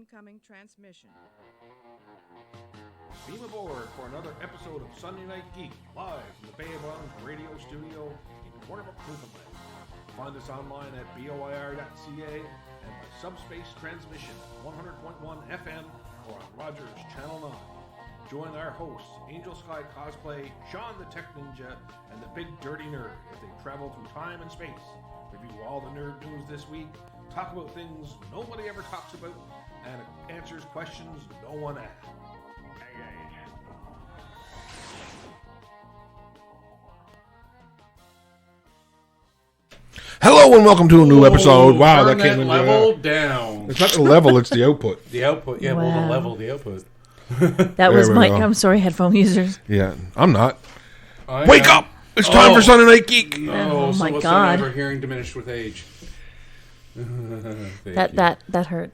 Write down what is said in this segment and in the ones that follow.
Incoming transmission. Beam aboard for another episode of Sunday Night Geek, live from the Bay of Islands radio studio in Warnock, Newfoundland. Find us online at boir.ca and by subspace transmission 100.1 FM or on Rogers Channel 9. Join our hosts, Angel Skye Cosplay, Sean the Tech Ninja, and the Big Durty Nerd as they travel through time and space, review all the nerd news this week, talk about things nobody ever talks about, and answers questions no one asks. Hello and welcome to a new episode. Wow, that came in level down. It's not the level, it's the output. The output, yeah, Wow. well, the level, the output. That was we Mike. go. I'm sorry, headphone users. Yeah, I'm not. Wake up! It's time for Sunday Night Geek. Oh, so my what's God. Ever hearing diminished with age. That hurt.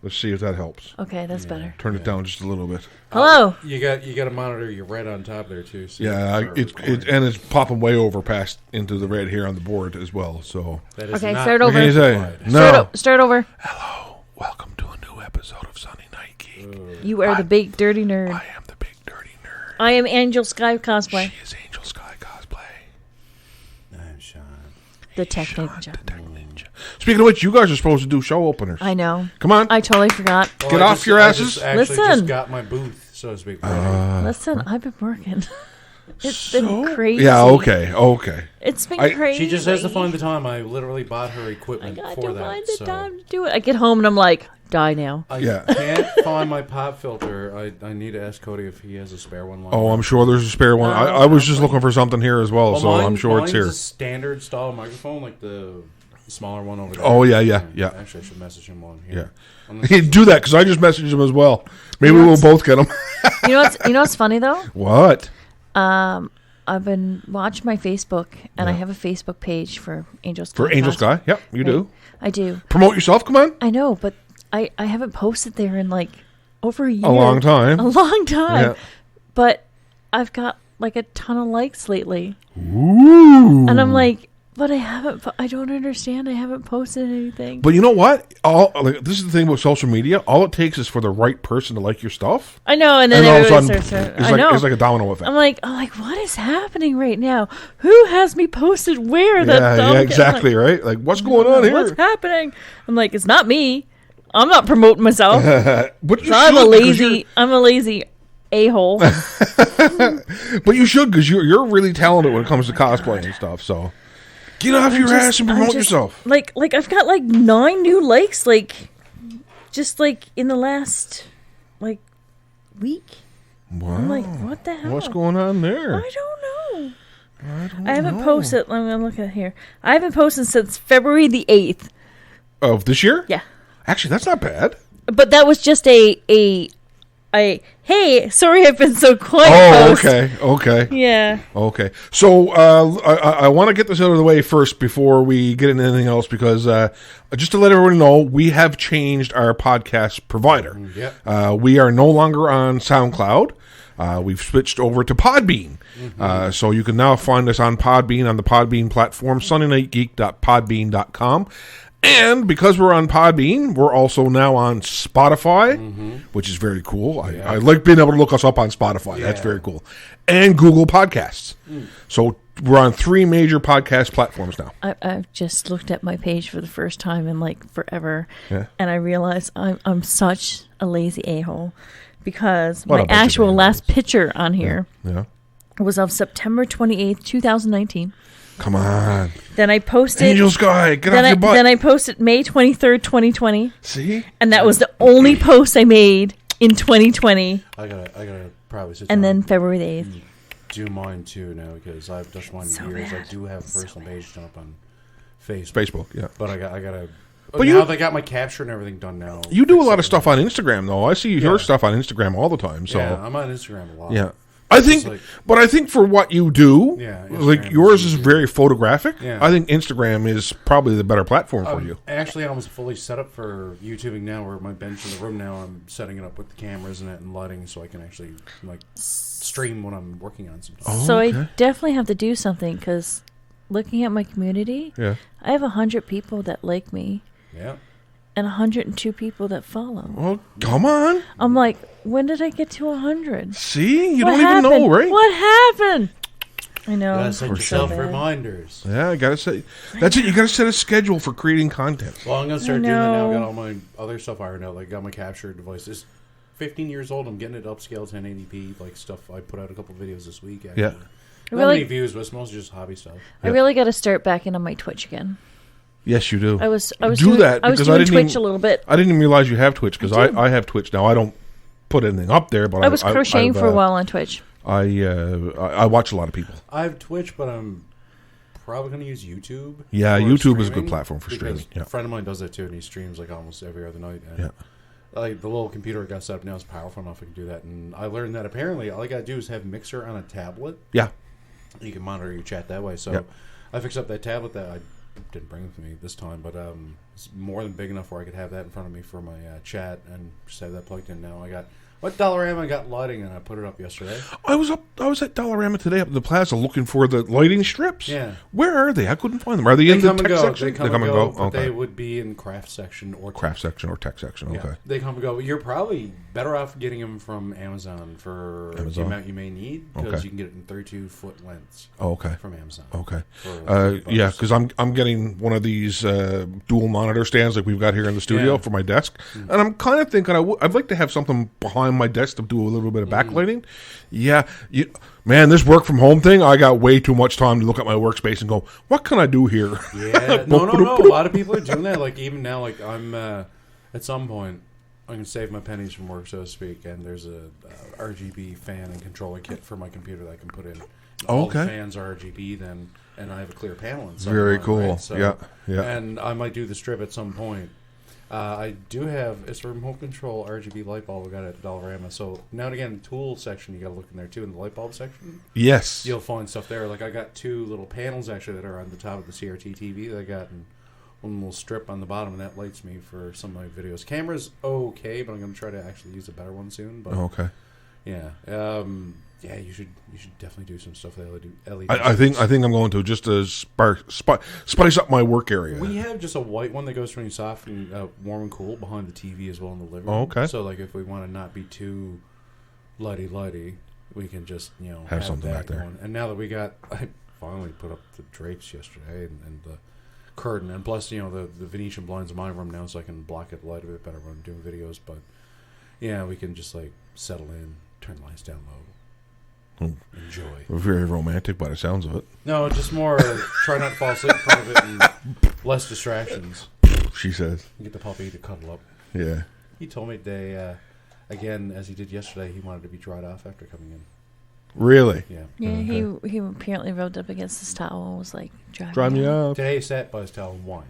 Let's see if that helps. Okay, that's better. Turn it down just a little bit. Hello. You got to monitor your red on top there too. So Yeah, it's popping way over past into the red here on the board as well. So that is Okay, not start over. what can you say? amplified. No. Start over. Hello, welcome to a new episode of Sunday Night Geek. You are the Big Dirty Nerd. I am the Big Dirty Nerd. I am Angel Skye Cosplay. She is Angel Skye Cosplay. I'm Sean. The Tech Sean, Ninja. the Tech Ninja. Speaking of which, you guys are supposed to do show openers. I know. Come on. I totally forgot. Well, Get off your asses. I just Listen. got my booth, so to speak. Listen, I've been working. It's been crazy. Yeah, okay. It's been I- crazy. She just has to find the time. I literally bought her I equipment got for to that. find the so time to do it. I get home and I'm like, die now. I Yeah. can't find my pop filter. I need to ask Cody if he has a spare one. Oh, I'm sure there's a spare one. I was just looking for something here as well, so I'm sure it's mine's here. a standard style microphone, like the smaller one over there. Oh, yeah. Actually, I should message him one here. Yeah. Do that, because I just messaged him as well. Maybe we'll both get them. You know what's funny though? What? I've been watching my Facebook, and I have a Facebook page for Angel Skye. For Angel Cosplay. Skye? Yep, you do. I do. Promote yourself, come on. I know, but I haven't posted there in like over a year. A long time. A long time. Yeah. But I've got like a ton of likes lately. Ooh. And I'm like, but I don't understand. I haven't posted anything. But you know what? This is the thing about social media. All it takes is for the right person to like your stuff. I know, and then And all of a everybody sudden, starts. I know. it's like a domino effect. I'm like, what is happening right now? Who has me posted where? Yeah, exactly, right? Like, what's going on here? What's happening? I'm like, it's not me. I'm not promoting myself. But you I'm should, a lazy a-hole. But you should, because you're really talented when it comes to cosplay and stuff. So get off your ass and promote yourself. Like I've got like 9 new likes, just in the last week. Wow. I'm like, what the hell? What's going on there? I don't know. I haven't posted. Let me look at here. I haven't posted since February the 8th. Of this year? Yeah, Actually, that's not bad. but that was just a hey, sorry I've been so quiet. Oh, post. okay. Yeah. Okay. So I want to get this out of the way first before we get into anything else, because just to let everyone know, we have changed our podcast provider. Yep. We are no longer on SoundCloud. We've switched over to Podbean. So you can now find us on Podbean, on the Podbean platform, sundaynightgeek.podbean.com. And because we're on Podbean, we're also now on Spotify, which is very cool. I like being able to look us up on Spotify. That's very cool. And Google Podcasts. So we're on 3 major podcast platforms now. I've just looked at my page for the first time in forever, Yeah. and I realized I'm such a lazy a-hole, because What a my bunch of actual a-holes. last picture on here Yeah. was of September 28th, 2019. Come on. Then I posted. Angel Skye, get off your butt. Then I posted May 23rd, 2020, See? and that was the only post I made in 2020. I gotta probably sit And down then February the 8th. do mine too now, because I've just one So years. bad. I do have a personal page done up on Facebook. Facebook, yeah. But I gotta. But But you- now they got my capture and everything done now. You do a lot of stuff on Instagram, though. I see your stuff on Instagram all the time. So Yeah, I'm on Instagram a lot. yeah. I think, like- but I think for what you do, Yeah, like Instagram yours is is very photographic. Yeah. I think Instagram is probably the better platform for you. Actually, I was fully set up for YouTubing now, where my bench in the room now, I'm setting it up with the cameras in it and lighting, so I can actually stream when I'm working on something. Oh, So okay. I definitely have to do something, because looking at my community, Yeah. I have 100 people that like me. Yeah. and 102 people that follow. Well, come on. I'm like, when did I get to 100? See? You What don't happened? even know, right? What happened? I know. You gotta set I'm yourself so bad. reminders. Yeah, I gotta say. That's it. You gotta set a schedule for creating content. Well, I'm gonna start doing that now. I know. got all my other stuff ironed out. Like, got my capture devices. 15 years old. I'm getting it upscaled 1080p. Like stuff. I put out a couple videos this week. Actually. Yeah. Not Really- many views, but it's mostly just hobby stuff. I really got to start back in on my Twitch again. Yes, you do. I was Do doing, that, I was because I doing didn't Twitch even- a little bit. I didn't even realize you have Twitch, because I have Twitch now. I don't put anything up there, but I was crocheting for a while on Twitch. I watch a lot of people. I have Twitch, but I'm probably going to use YouTube. Yeah, for YouTube is a good streaming, platform for because streaming. Yeah. A friend of mine does that too, and he streams like almost every other night. And Yeah. like the little computer I got set up now is powerful enough I can do that. And I learned that apparently all I got to do is have Mixer on a tablet. Yeah. You can monitor your chat that way. So Yep. I fixed up that tablet that I didn't bring with me this time, but it's more than big enough where I could have that in front of me for my chat and just have that plugged in now. I got what Dollarama I got lighting, and I put it up yesterday. I was at Dollarama today up in the plaza looking for the lighting strips. Yeah. Where are they? I couldn't find them. Are they in the tech section? They come and go. But Okay. they would be in craft section or Craft section or tech section. Yeah, Okay. they come and go. You're probably better off getting them from Amazon for the Amazon? amount you may need, because Okay. you can get it in 32-foot lengths Oh, okay. from Amazon. Okay. For $30. Yeah, because I'm getting one of these dual monitor stands like we've got here in the studio Yeah. for my desk, and I'm kind of thinking I'd like to have something behind my desk to do a little bit of backlighting. Yeah, man, this work from home thing, I got way too much time to look at my workspace and go, what can I do here? Yeah, no. A lot of people are doing that. Like even now, like I'm at some point, I can save my pennies from work, so to speak. And there's a RGB fan and controller kit for my computer that I can put in. All the Okay. fans are RGB then, and I have a clear panel inside. Very mine, cool. right? So, Yeah. And I might do the strip at some point. I do have it's a remote control RGB light bulb I got at Dollarama. So now and again, the tool section you got to look in there too. In the light bulb section, Yes. you'll find stuff there. Like I got two little panels actually that are on the top of the CRT TV that I got, and one little strip on the bottom, and that lights me for some of my videos. Camera's okay, but I'm going to try to actually use a better one soon. But Okay. yeah, yeah, you should definitely do some stuff with LED. I think I'm going to just to spice up my work area. We have just a white one that goes from soft and warm and cool behind the TV as well in the living room. Oh, okay. So like if we want to not be too lighty, we can just Have something that back there. going. And now that I finally put up the drapes yesterday and the curtain, and plus the Venetian blinds in my room now, so I can block it light a bit better when I'm doing videos. But yeah, we can just like settle in, turn the lights down low. Enjoy. Very romantic by the sounds of it. No, just more try not to fall asleep in front of it and less distractions. She says. Get the puppy to cuddle up. Yeah. He told me today, again, as he did yesterday, he wanted to be dried off after coming in. Really? Yeah. Yeah, he apparently rubbed up against his towel and was like, Drive me up. Today he sat by his towel and whined.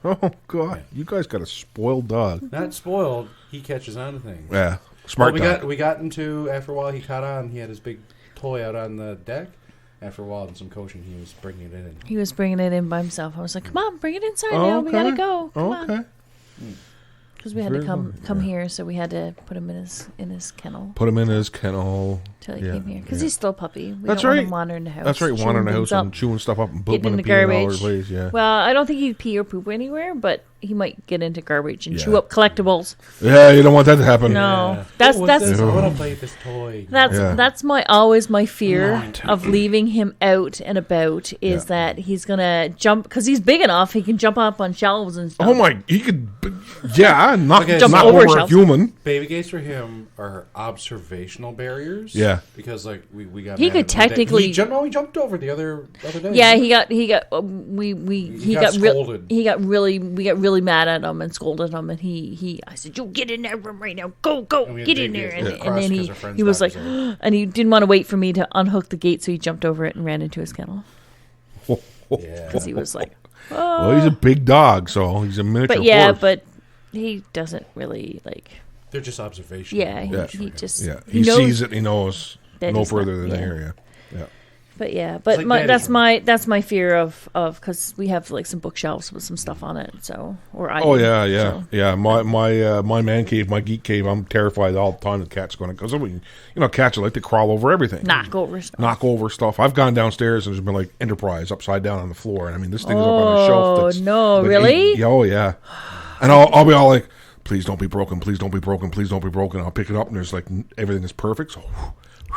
Oh, God. You guys got a spoiled dog. Not spoiled. He catches on to things. Yeah. Smart Well, dog. we got him to, after a while, he caught on. He had his big toy out on the deck. After a while, and some coaching, he was bringing it in. He was bringing it in by himself. I was like, come on, bring it inside now. We gotta go. Come on. Okay. Because we had to come here, so we had to put him in his kennel Put him in his kennel. till he Yeah, came here. Because yeah. he's still a puppy. We That's don't want right. him wandering the house. That's right. chewing Wandering the things house up, and chewing stuff up and getting pooping in and the peeing all over garbage. the place. Yeah. Well, I don't think he'd pee or poop anywhere, but he might get into garbage and Yeah. chew up collectibles. Yeah, you don't want that to happen. No, Yeah. that's Oh, that's I want to play with this toy. Yeah. that's my fear of leaving him out and about is Yeah. that he's gonna jump because he's big enough he can jump up on shelves and stuff. Oh my! He could. Yeah, not Okay, jump so- over a shelves. human. Baby gates for him are observational barriers. Yeah. Because like we got. He mad could at him one day. technically- he jumped over the other day. Yeah, he got we got got scolded. we got really mad at him and scolded him and he I said, you get in that room right now, go And we had get big in there, gates and, across and then 'cause our friend's he was dog like was there. and he didn't want to wait for me to unhook the gate, so he jumped over it and ran into his kennel Yeah. because he was like, Well, he's a big dog, so he's a miniature. but yeah, horse. but he doesn't really like. They're just observational. Yeah, Yeah. he just yeah, he he knows sees it. He knows that no he's not- further than that yeah. area. Yeah. But yeah, but like daddy's that's my fear of because we have like some bookshelves with some stuff on it. So I Oh do, yeah. so. Yeah. My man cave, my geek cave. I'm terrified all the time the cat's going to because cats are like to crawl over everything. knock over stuff. Knock over stuff. I've gone downstairs and there's been like Enterprise upside down on the floor, and I mean this thing is up on a shelf. Oh, That's no, like really? Oh yeah. And I'll be all like, please don't be broken, please don't be broken, please don't be broken. I'll pick it up and there's like everything is perfect. So,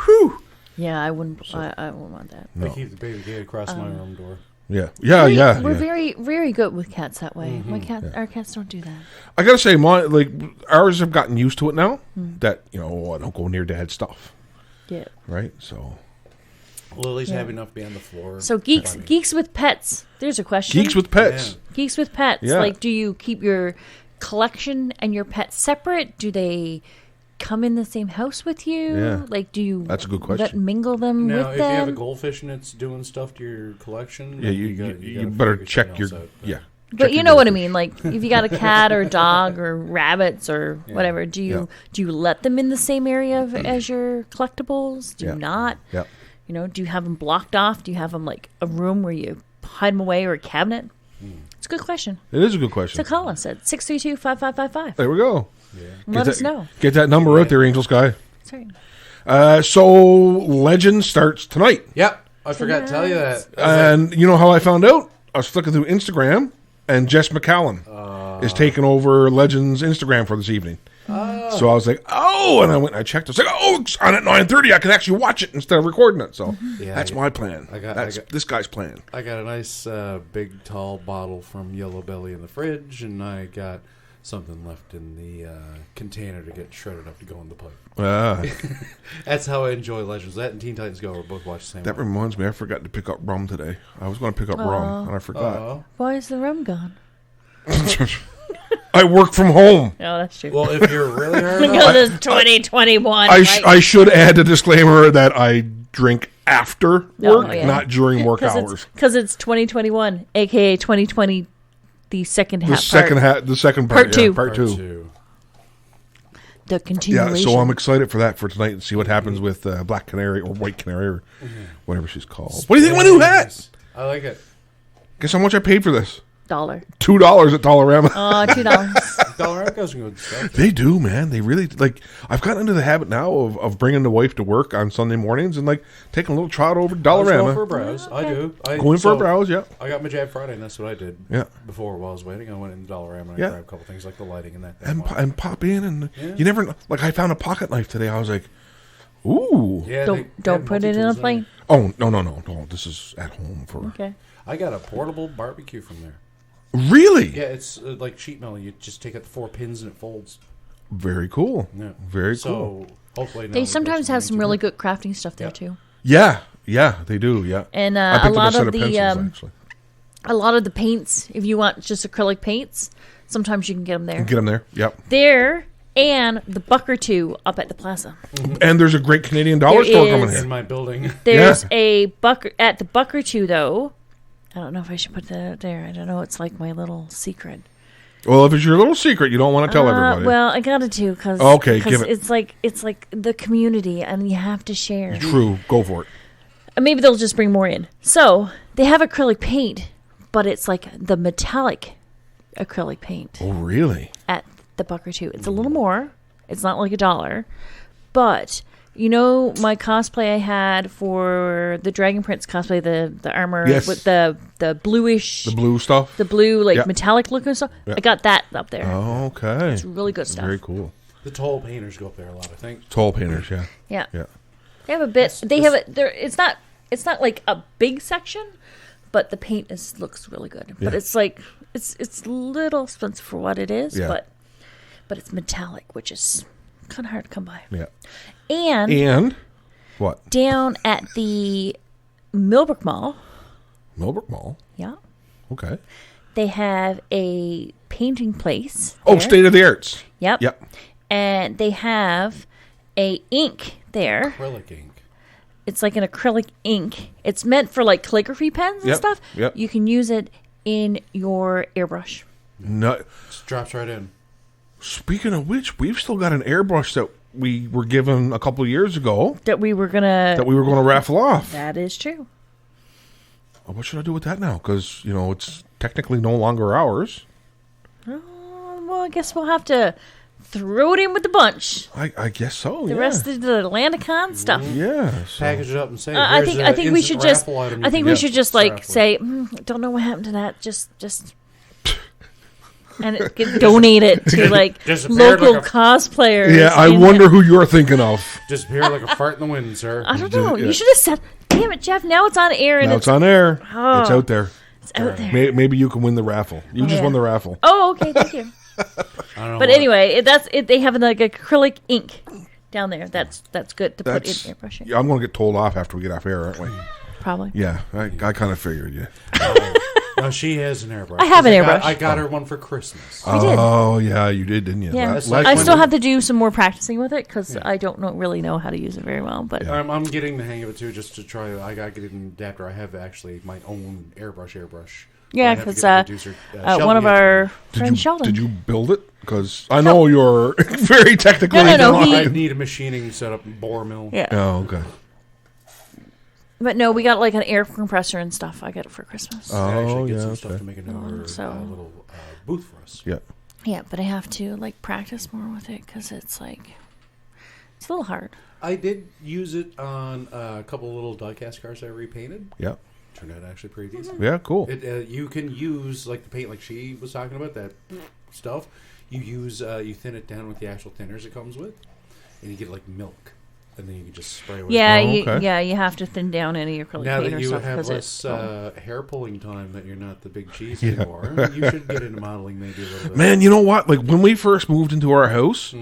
whew. Yeah, I wouldn't. I wouldn't want that. I keep the baby gate across my room door. Yeah. We're very, very good with cats that way. Our cats don't do that. I gotta say, ours have gotten used to it now. That I don't go near Dad's stuff. Yeah. Right. So Lily's happy enough to be on the floor. So geeks with pets. There's a question. Geeks with pets. Yeah. Geeks with pets. Yeah. Like, do you keep your collection and your pets separate? Do they come in the same house with you? Yeah. Like, do you? That's a good question. Mingle them Now, with if them? you have a goldfish and it's doing stuff to your collection, Yeah, then you gotta better figure check something your else out. yeah. But check you your know what I goldfish. mean. Like, if you got a cat or a dog or rabbits or whatever, do you let them in the same area as your collectibles? Do you not? Yeah. Do you have them blocked off? Do you have them like a room where you hide them away or a cabinet? It's a good question. It is a good question. So call us at 632-5555. There we go. Let us know. Get that number out there, Angel Skye. Sorry. So Legend starts tonight. Yep, I forgot to tell you that. And you know how I found out? I was flicking through Instagram, and Jess McCallum is taking over Legend's Instagram for this evening. So I was like, and I went and I checked. I was like, it's on at 9:30. I can actually watch it instead of recording it. So that's my plan. That's this guy's plan. I got a nice big tall bottle from Yellow Belly in the fridge, and I got something left in the container to get shredded up to go in the pipe. That's how I enjoy Legends. That and Teen Titans Go, we're both watching the same That one. reminds me, I forgot to pick up rum today. I was going to pick up rum, and I forgot. Why is the rum gone? I work from home. Oh, that's true. Well, if you're really hard Because it's 2021. I should add a disclaimer that I drink after work, yeah. not during work hours. Because it's 2021, a.k.a. 2020, the second half. The second part. Part two. Part two. The continuation. Yeah, so I'm excited for that for tonight and see what happens with Black Canary or White Canary or whatever she's called. What do you think of my new hat? I like it. Guess how much I paid for this? $1. $2 at Dollarama. $2. Dollar goes good stuff. They do, man. They really I've gotten into the habit now of bringing the wife to work on Sunday mornings and taking a little trot over to Dollarama. Go for a browse. I do. Going for a browse, yeah. I got my Jab Friday, and that's what I did. Yeah. Before while I was waiting, I went into Dollarama and I grabbed a couple things like the lighting and that. And pop in and you never I found a pocket knife today. I was like, ooh. Yeah, Don't put it in a plane. Oh no. This is at home for. Okay. I got a portable barbecue from there. Really? Yeah, it's like sheet metal. You just take out the 4 pins and it folds. Very cool. Yeah. Very So cool. hopefully They sometimes have some really good crafting stuff there too. Yeah, they do. Yeah. And I picked a up lot set of the pencils, actually. a lot of the paints, if you want just acrylic paints, sometimes you can get them there. Get them there. Yep. There and the buck or two up at the plaza. And there's a great Canadian dollar store coming in here. my building. There's a buck at the buck or two though. I don't know if I should put that out there. I don't know. It's like my little secret. Well, if it's your little secret, you don't want to tell everybody. Well, I got to because give it. It's like the community, and you have to share. True. Go for it. And maybe they'll just bring more in. So they have acrylic paint, but it's like the metallic acrylic paint Oh, really? at the buck or two. It's a little more. It's not like $1, but. You know my cosplay I had for the Dragon Prince cosplay, the armor with the bluish, the blue stuff, the blue metallic looking stuff. Yeah. I got that up there. Oh, okay, It's really good stuff. Very cool. The tall painters go up there a lot, I think. Tall painters, yeah. Yeah. They have a bit. They have it. There. It's not like a big section, but the paint looks really good. But it's like it's a little expensive for what it is. Yeah. But it's metallic, which is kind of hard to come by. Yeah. And what? Down at the Millbrook Mall. Millbrook Mall. Yeah. Okay. They have a painting place. Oh, State of the Arts. Yep. Yep. And they have a ink there. Acrylic ink. It's like an acrylic ink. It's meant for like calligraphy pens and stuff. Yep. You can use it in your airbrush. No. Just drops right in. Speaking of which, we've still got an airbrush that we were given a couple of years ago that we were gonna raffle off. That is true. Well, what should I do with that now? Because it's technically no longer ours. Well, I guess we'll have to throw it in with the bunch. I guess so. The rest of the Atlanticon stuff. Yeah. So. Package it up and say. I think we should just. I think we should just say. don't know what happened to that. Just. and it get donated to like Disappeared local like a- cosplayers. Yeah, I wonder who you're thinking of. Disappear like a fart in the wind, sir. I don't know. Yeah. You should have said, "Damn it, Jeff! Now it's on air and Now it's on air. Oh. It's out there. it's out there." Maybe you can win the raffle. You just yeah. won the raffle. Oh, okay, thank you. I don't know But what- anyway, they have like acrylic ink down there. That's good to put in airbrushing. Yeah, I'm going to get told off after we get off air, aren't we? Probably. Yeah, I kind of figured. Yeah. No, she has an airbrush. I have an 'Cause airbrush. I got her one for Christmas. We did. Oh, yeah, you did, didn't you? Yeah, That's Last like I one- still have to do some more practicing with it because I don't really know how to use it very well. But I'm getting the hang of it too, just to try. I got to get an adapter. I have actually my own airbrush. yeah, I have to because get the producer, one of Sheldon our Did friends, you, Sheldon. did you build it? Because I know you're very technically. No, I he- need a machining setup, bore mill. Yeah. Oh, okay. But no, we got like an air compressor and stuff. I got it for Christmas. I Oh, actually get yeah, some stuff okay. to make another So- little booth for us. Yeah. Yeah, but I have to like practice more with it because it's a little hard. I did use it on a couple of little die-cast cars I repainted. Yeah. Turned out actually pretty decent. Yeah, cool. It, you can use like the paint, like she was talking about that stuff. You use you thin it down with the actual thinners it comes with, and you get like milk, and then you can just spray with Yeah, Oh, okay. you have to thin down any acrylic Now paint that or you stuff have because less it's hair pulling time, that you're not the big cheese anymore, you should get into modeling maybe a little bit. Man, you know what? Like when we first moved into our house,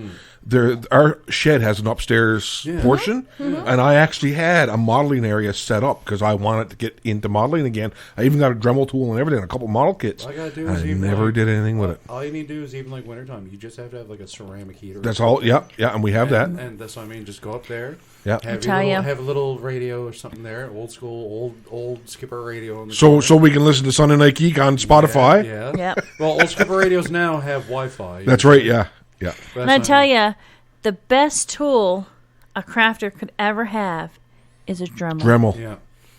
our shed has an upstairs portion, and I actually had a modeling area set up because I wanted to get into modeling again. I even got a Dremel tool and everything, a couple model kits. All I gotta do and is I even never like- did anything with it. All you need to do is even like wintertime, you just have to have like a ceramic heater. That's all. Yeah, yeah, and we have that. And that's what I mean. Just go up there. Yeah. Have a little radio or something there, old school, old Skipper radio. In the So corner. we can listen to Sunday Night Geek on Spotify. Yeah. Yep. Well, old Skipper radios now have Wi-Fi. That's right. Yeah, yeah. And I tell you, the best tool a crafter could ever have is a Dremel. Dremel. Yeah.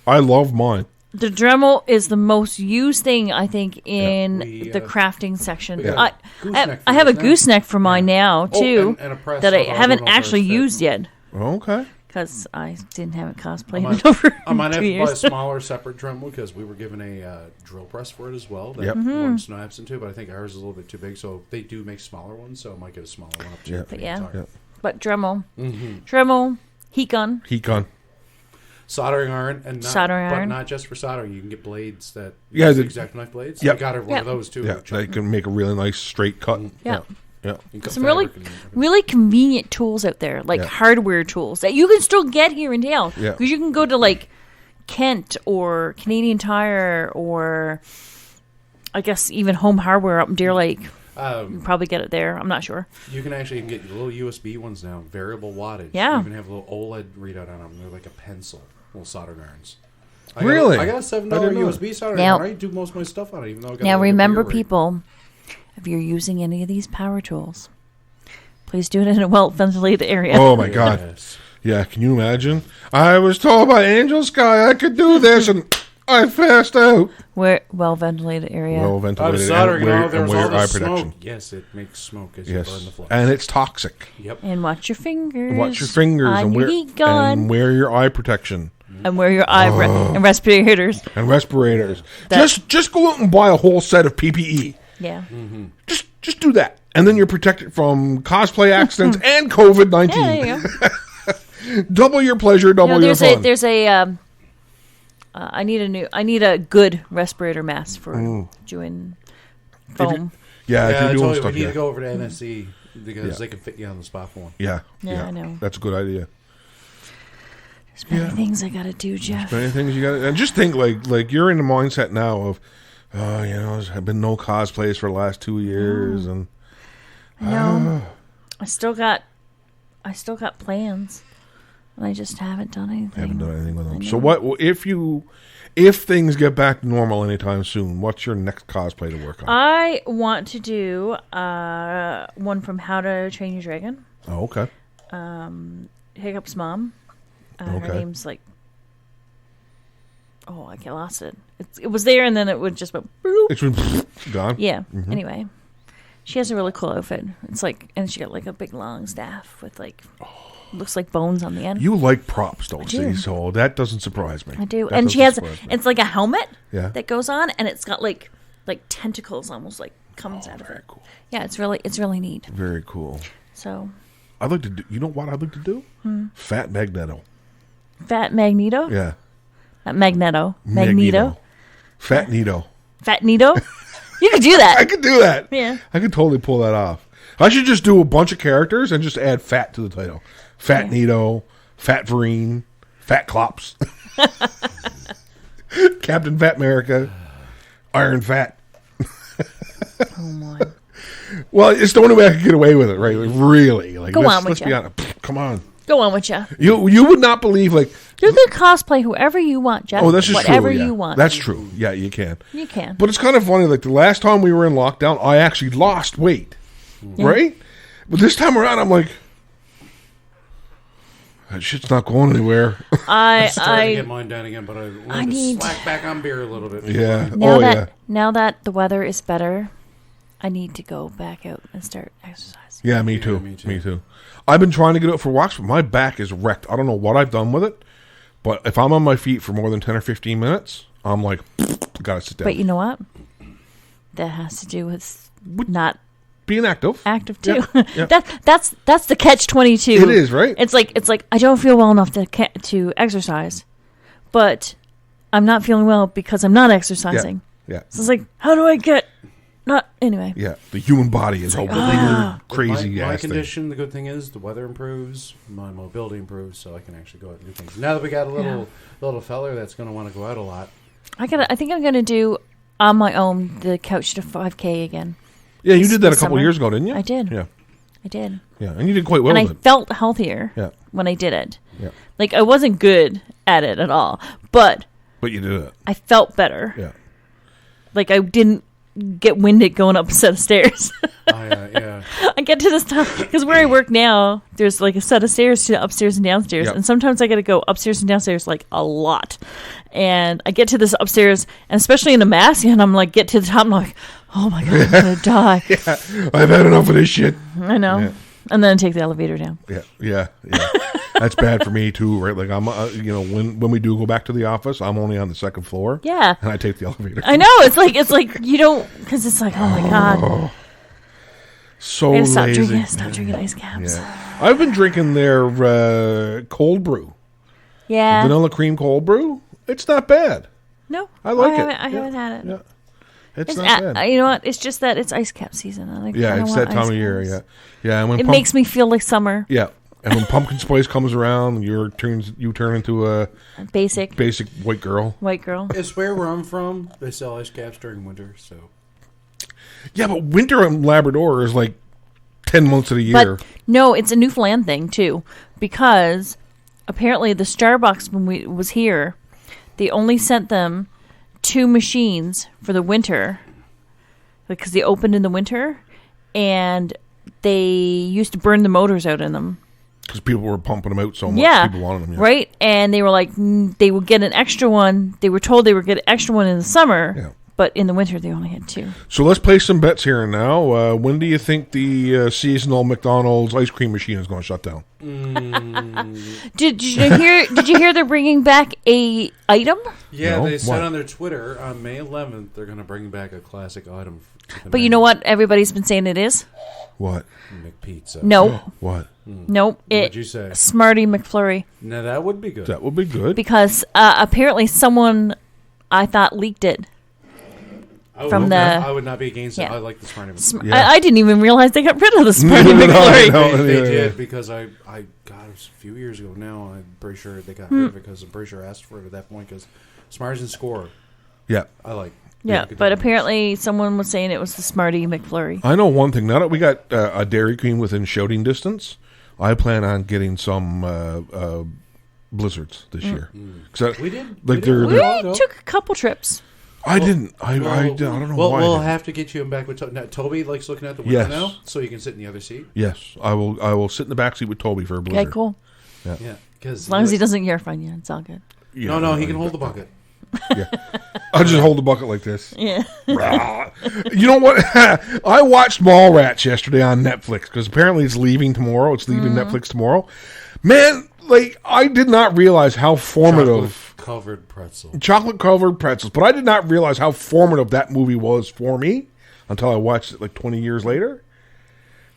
I love mine. The Dremel is the most used thing I think in We, the crafting section. we got I, a gooseneck I have a for this now. gooseneck for mine now Oh, too and a press. that I I'll haven't do it on actually first. used yet Okay. because I didn't have it cosplayed might- in over I might have 2 to buy a years. smaller separate Dremel because we were given a drill press for it as well. That Yep. one snaps into, but I think ours is a little bit too big, so they do make smaller ones. So I might get a smaller one up to. Yeah. for But the yeah. guitar. Yeah. But Dremel, heat gun. Heat gun. Soldering iron and not, Soldering but iron. not just for soldering. You can get blades that Yeah, the- exact knife blades. Yep. I got her one Yep. of those too. Yeah, which they can make a really nice straight cut. Yeah. Yeah. you can cut Some really, fabric and everything. really convenient tools out there, like Yeah. hardware tools that you can still get here in town. Yeah. Because you can go to like Kent or Canadian Tire or I guess even Home Hardware up in Deer Lake. You can probably get it there. I'm not sure. You can actually get little USB ones now, variable wattage. Yeah. You even have a little OLED readout on them. They're like a pencil, little soldering irons. Really? I got a $7 I didn't know USB soldering Now- iron. I do most of my stuff on it, even though I got Now like a remember, beer rig. people, if you're using any of these power tools, please do it in a well-ventilated area. Oh my God. Yes. Yeah. Can you imagine? I was told by Angel Skye I could do this, and I passed out. Where well-ventilated area. Well I was ventilated soldering, and wear, there and was wear all eye this protection. smoke. Yes, it makes smoke as you burn the Yes, flesh. and it's toxic. Yep. And watch your fingers. Watch your fingers on and your wear heat gun. and wear your eye protection And wear your eye and respirators. and respirators. That- Just go out and buy a whole set of PPE. Yeah. Just do that, and then you're protected from cosplay accidents and COVID-19. Yeah, there you go. Double your pleasure, double your there's fun. there's a I need a good respirator mask for doing foam. yeah, Yeah, if I you're doing told you stuff, we need yeah. to go over to NSC because Yeah. they can fit you on the spot for one. Yeah, Yeah, I know. That's a good idea. There's many things I gotta do, Jeff. Many things you got, and just think like you're in the mindset now of, there's been no cosplays for the last 2 years, and I know. I still got plans, and I just haven't done anything. haven't done anything with I them. know. So what if things get back to normal anytime soon? What's your next cosplay to work on? I want to do one from How to Train Your Dragon. Oh, okay. Hiccup's mom. Her Okay. name's like. Oh, I lost it. It was there, and then it would just went. Bloop. It's been gone. Yeah. Anyway, she has a really cool outfit. It's like, and she got like a big long staff with like, looks like bones on the end. You like props, don't do. you? So that doesn't surprise me. I do, That and she doesn't has. surprise me. It's like a helmet Yeah. that goes on, and it's got like tentacles, almost like comes out of very it. cool. Yeah, it's really neat. Very cool. So I'd like to do. You know what I'd like to do? Fat Magneto. Fat Magneto? Yeah. Not Magneto. Magneto. Fat Nito. Fat Nito? You could do that. I could do that. Yeah. I could totally pull that off. I should just do a bunch of characters and just add fat to the title. Fat Nito, Fat Vereen, Fat Clops, Captain Fat America, Iron Fat. Oh my. Well, it's the only way I could get away with it, right? Like, really. Like, Go on with let's be ya. honest. Come on. Go on with you. You would not believe, like... You can cosplay whoever you want, Jeff. Oh, that's just whatever true. Yeah. you want. That's true. Yeah, you can. You can. But it's kind of funny. Like the last time we were in lockdown, I actually lost weight, right? But this time around, I'm like, that shit's not going anywhere. I'm starting to get mine down again, but I need to slack back on beer a little bit. Yeah. Now that the weather is better, I need to go back out and start exercising. Yeah, me too. Me too. I've been trying to get out for walks, but my back is wrecked. I don't know what I've done with it, but if I'm on my feet for more than 10 or 15 minutes, I'm like, gotta sit down. But you know what? That has to do with not being active. Active too. Yeah. That's the catch-22. It is, right? It's like I don't feel well enough to exercise, but I'm not feeling well because I'm not exercising. Yeah. So it's like, how do I get not anyway? Yeah. The human body is a weird, crazy my thing. condition, the good thing is the weather improves, my mobility improves, so I can actually go out and do things. Now that we got a little feller that's going to want to go out a lot. I think I'm going to do on my own the couch to 5K again. Yeah, you did that a couple years ago, didn't you? I did. Yeah. I did. Yeah, and you did quite well and with it. I felt healthier when I did it. Yeah. Like, I wasn't good at it at all, but you did it. I felt better. Yeah. Like, I didn't get winded going up a set of stairs. Yeah. I get to this time, because where I work now, there's like a set of stairs to upstairs and downstairs, and sometimes I got to go upstairs and downstairs like a lot. And I get to this upstairs, and especially in a mask, and I'm like, get to the top, and I'm like, oh my God, I'm going to die. I've had enough of this shit. I know. Yeah. And then take the elevator down. Yeah. That's bad for me too, right? Like I'm, when we do go back to the office, I'm only on the second floor. Yeah. And I take the elevator. I know. It's like you don't, because it's like, oh my God. So I lazy. Stop drinking ice caps. Yeah. I've been drinking their cold brew. Yeah. Vanilla cream cold brew. It's not bad. No. I like it. I haven't had it. Yeah. It's not bad. You know what? It's just that it's ice cap season. It's that time of year. Yeah. Yeah. And when it makes me feel like summer. Yeah. And when pumpkin spice comes around, you turn into a basic white girl. White girl. It's where I'm from. They sell ice caps during winter, so. Yeah, but winter in Labrador is like 10 months of the year. But no, it's a Newfoundland thing too, because apparently the Starbucks when we was here, they only sent them 2 machines for the winter, because they opened in the winter, and they used to burn the motors out in them. Because people were pumping them out so much, people wanted them. Yeah. Right? And they were like, they would get an extra one. They were told they would get an extra one in the summer, but in the winter they only had 2. So let's play some bets here and now. When do you think the seasonal McDonald's ice cream machine is going to shut down? Did you hear they're bringing back a item? Yeah, they said on their Twitter on May 11th they're going to bring back a classic item. But you know what everybody's been saying it is? What? McPizza. No. What? Nope. What'd you say? Smarty McFlurry. Now that would be good. That would be good. Because apparently someone, I thought, leaked it. I would not be against it. I like the Smarty McFlurry. I didn't even realize they got rid of the Smarty McFlurry. They did, because it was a few years ago now. I'm pretty sure they got rid of it, because I'm pretty sure I asked for it at that point, because Smarties and Score. Yeah. I like. Yeah, but apparently someone was saying it was the Smarty McFlurry. I know one thing. Now that we got a Dairy Queen within shouting distance, I plan on getting some blizzards this year. We did. We took a couple trips. I didn't. I don't know why. We'll have to get you back with Toby. Toby likes looking out the window now, so you can sit in the other seat. Yes, I will sit in the back seat with Toby for a blizzard. Okay, cool. Yeah. As long as he doesn't yarf on you, it's all good. Yeah, no, he can hold the bucket. Yeah, I'll just hold the bucket like this. Yeah. You know what? I watched Mallrats yesterday on Netflix, because apparently it's leaving tomorrow. It's leaving Netflix tomorrow. Man, like, I did not realize how formative. Chocolate covered pretzels. But I did not realize how formative that movie was for me. until I watched it like 20 years later.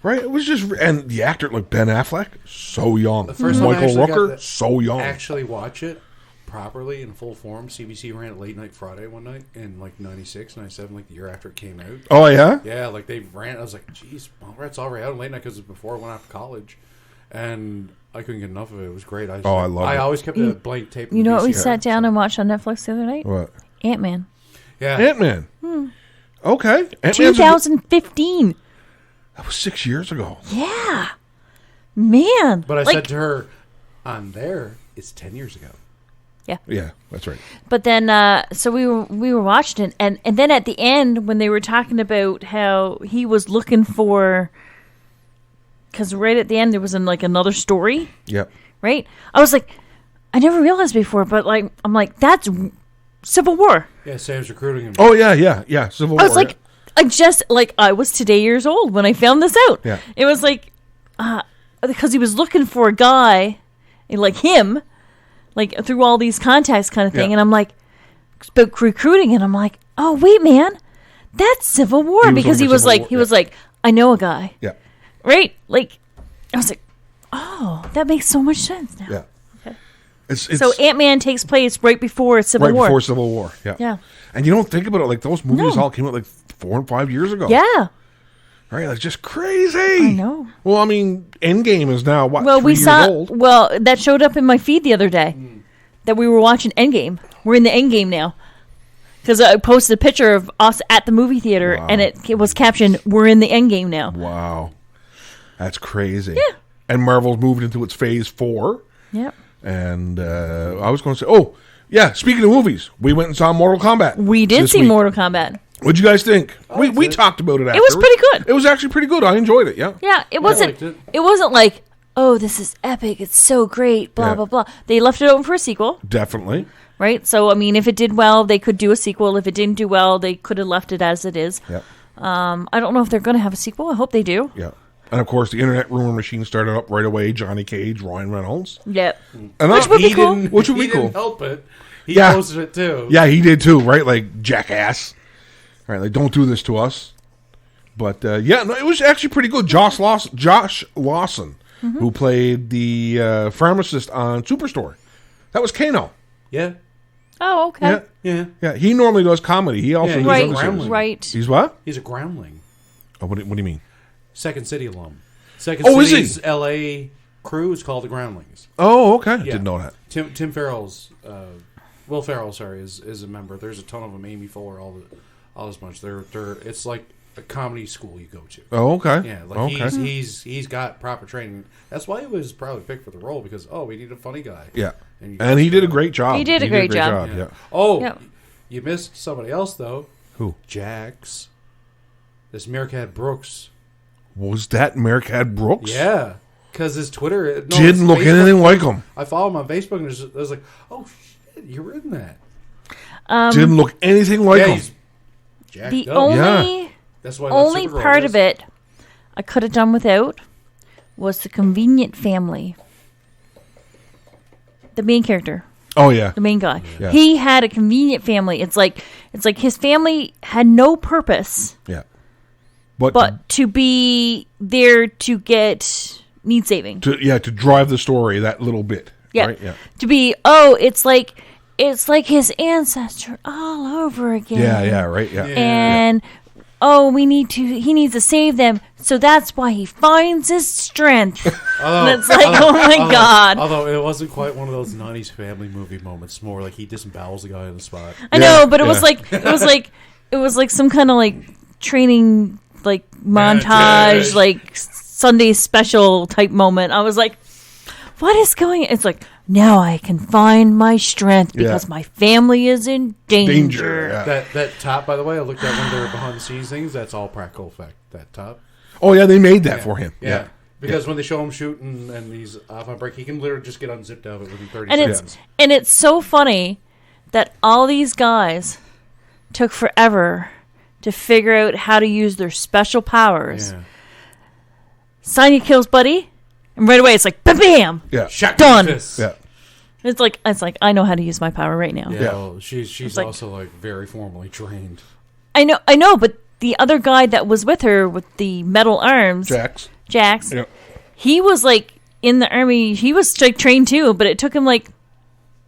Right? It was just, and the actor like Ben Affleck, so young. The first time I Michael actually Rooker, got to so young. actually watch it properly in full form. CBC ran it late night Friday one night in like 96, 97, like the year after it came out. Oh yeah. Yeah, like they ran. I was like, geez, it's already out late night because it was before I went off to college, and I couldn't get enough of it. It was great. I love it. I always kept a blank tape. You know what we sat down and watched on Netflix the other night? What? Ant-Man. Yeah, Ant-Man. Okay. Ant-Man's 2015. that was 6 years ago. Yeah. Man. But I like, said to her, on there, it's 10 years ago. Yeah, that's right. But then, so we were watching it, and then at the end when they were talking about how he was looking for, because right at the end there was another story. Yep. Right. I was like, I never realized before, but like I'm like that's Civil War. Yeah, Sam's recruiting him. Oh yeah. Civil War. I was like, I was today years old when I found this out. Yeah. It was like, because he was looking for a guy like him, like through all these contacts kind of thing. Yeah. And I'm like, about recruiting. And I'm like, oh, wait, man, that's Civil War. Because he was like, I know a guy. Yeah. Right? Like, I was like, oh, that makes so much sense now. Yeah. Okay. It's So Ant-Man takes place right before Civil War. Right before Civil War. Yeah. Yeah. And you don't think about it, like those movies No. all came out like 4 and 5 years ago. Yeah. Right? Like just crazy. I know. Well, I mean, Endgame is now what? Well, 3 we years saw. old? Well, that showed up in my feed the other day that we were watching Endgame. We're in the Endgame now because I posted a picture of us at the movie theater, Wow. and it was captioned, "We're in the Endgame now." Wow. That's crazy. Yeah. And Marvel's moved into its phase 4. Yep. And I was going to say, oh, yeah, speaking of movies, we went and saw Mortal Kombat. We did this see week. Mortal Kombat. What'd you guys think? We talked about it after. It was pretty good. It was actually pretty good. I enjoyed it, yeah. Yeah, it wasn't. liked it. It wasn't like, oh, this is epic. It's so great. Blah Yeah. blah blah. They left it open for a sequel, Definitely. right? So I mean, if it did well, they could do a sequel. If it didn't do well, they could have left it as it is. Yeah. I don't know if they're going to have a sequel. I hope they do. Yeah. And of course, the internet rumor machine started up right away. Johnny Cage, Ryan Reynolds. Yep. And Which would be cool. Which would be he cool. didn't help it. He Yeah. posted it too. Yeah, he did too, right? Like, jackass. Right, like, don't do this to us. But, yeah, no, it was actually pretty good. Josh Lawson, who played the pharmacist on Superstore. That was Kano. Yeah. Oh, okay. Yeah. Yeah. Yeah, he normally does comedy. He also Yeah, does he's Right. other series. Right. He's what? He's a groundling. Oh, what do you mean? Second City alum. Second Oh, is he? City's LA crew is called the Groundlings. Oh, okay. Yeah. Didn't know that. Tim Farrell's, Will Ferrell, sorry, is a member. There's a ton of them. Amy Fuller, all this bunch. They're it's like a comedy school you go to. Oh, okay. Yeah, like okay. he's got proper training. That's why he was probably picked for the role because we need a funny guy. Yeah. And you And he did a great job. He did a great job. Yeah. Oh, Yeah. you missed somebody else though. Who? Jax. This Meerkat Brooks. Was that Meerkat Brooks? Yeah, because his Twitter no, Didn't his look Facebook anything feed, like him. I follow him on Facebook and I was like, oh shit, you're in that. Didn't look anything like Yeah, him. he's jacked The up. only That's why that only Supergirl part is. of it I could have done without was the convenient family. The main character, Oh, yeah. the main guy. Yeah. He had a convenient family. It's like his family had no purpose Yeah. but to be there to get need saving. to drive the story that little bit. Yeah. Right? Yeah. To be it's like his ancestor all over again. Yeah, right. Yeah. And he needs to save them, so that's why he finds his strength. And it's like, oh my god. Although it wasn't quite one of those '90s family movie moments. More like he disembowels the guy on the spot. I know, but it yeah. was like some kind of like training like montage, Montage. like Sunday special type moment. I was like, what is going on? It's like, now I can find my strength because Yeah. my family is in danger. Danger. Yeah. That top, by the way, I looked at one of their behind the scenes things. That's all practical effect. That top. Oh, yeah, they made that for him. Yeah. Because when they show him shooting and he's off on break, he can literally just get unzipped out of it within 30 And seconds. it's so funny that all these guys took forever to figure out how to use their special powers. Yeah. Sonya kills Buddy, and right away it's like bam, bam. Yeah. Shotgun Done. fists. Yeah. It's like I know how to use my power right now. Yeah, Yeah. well, she's like- also like very formally trained. I know, but the other guy that was with her with the metal arms, Jax. Yep. He was like in the army. He was like trained too, but it took him like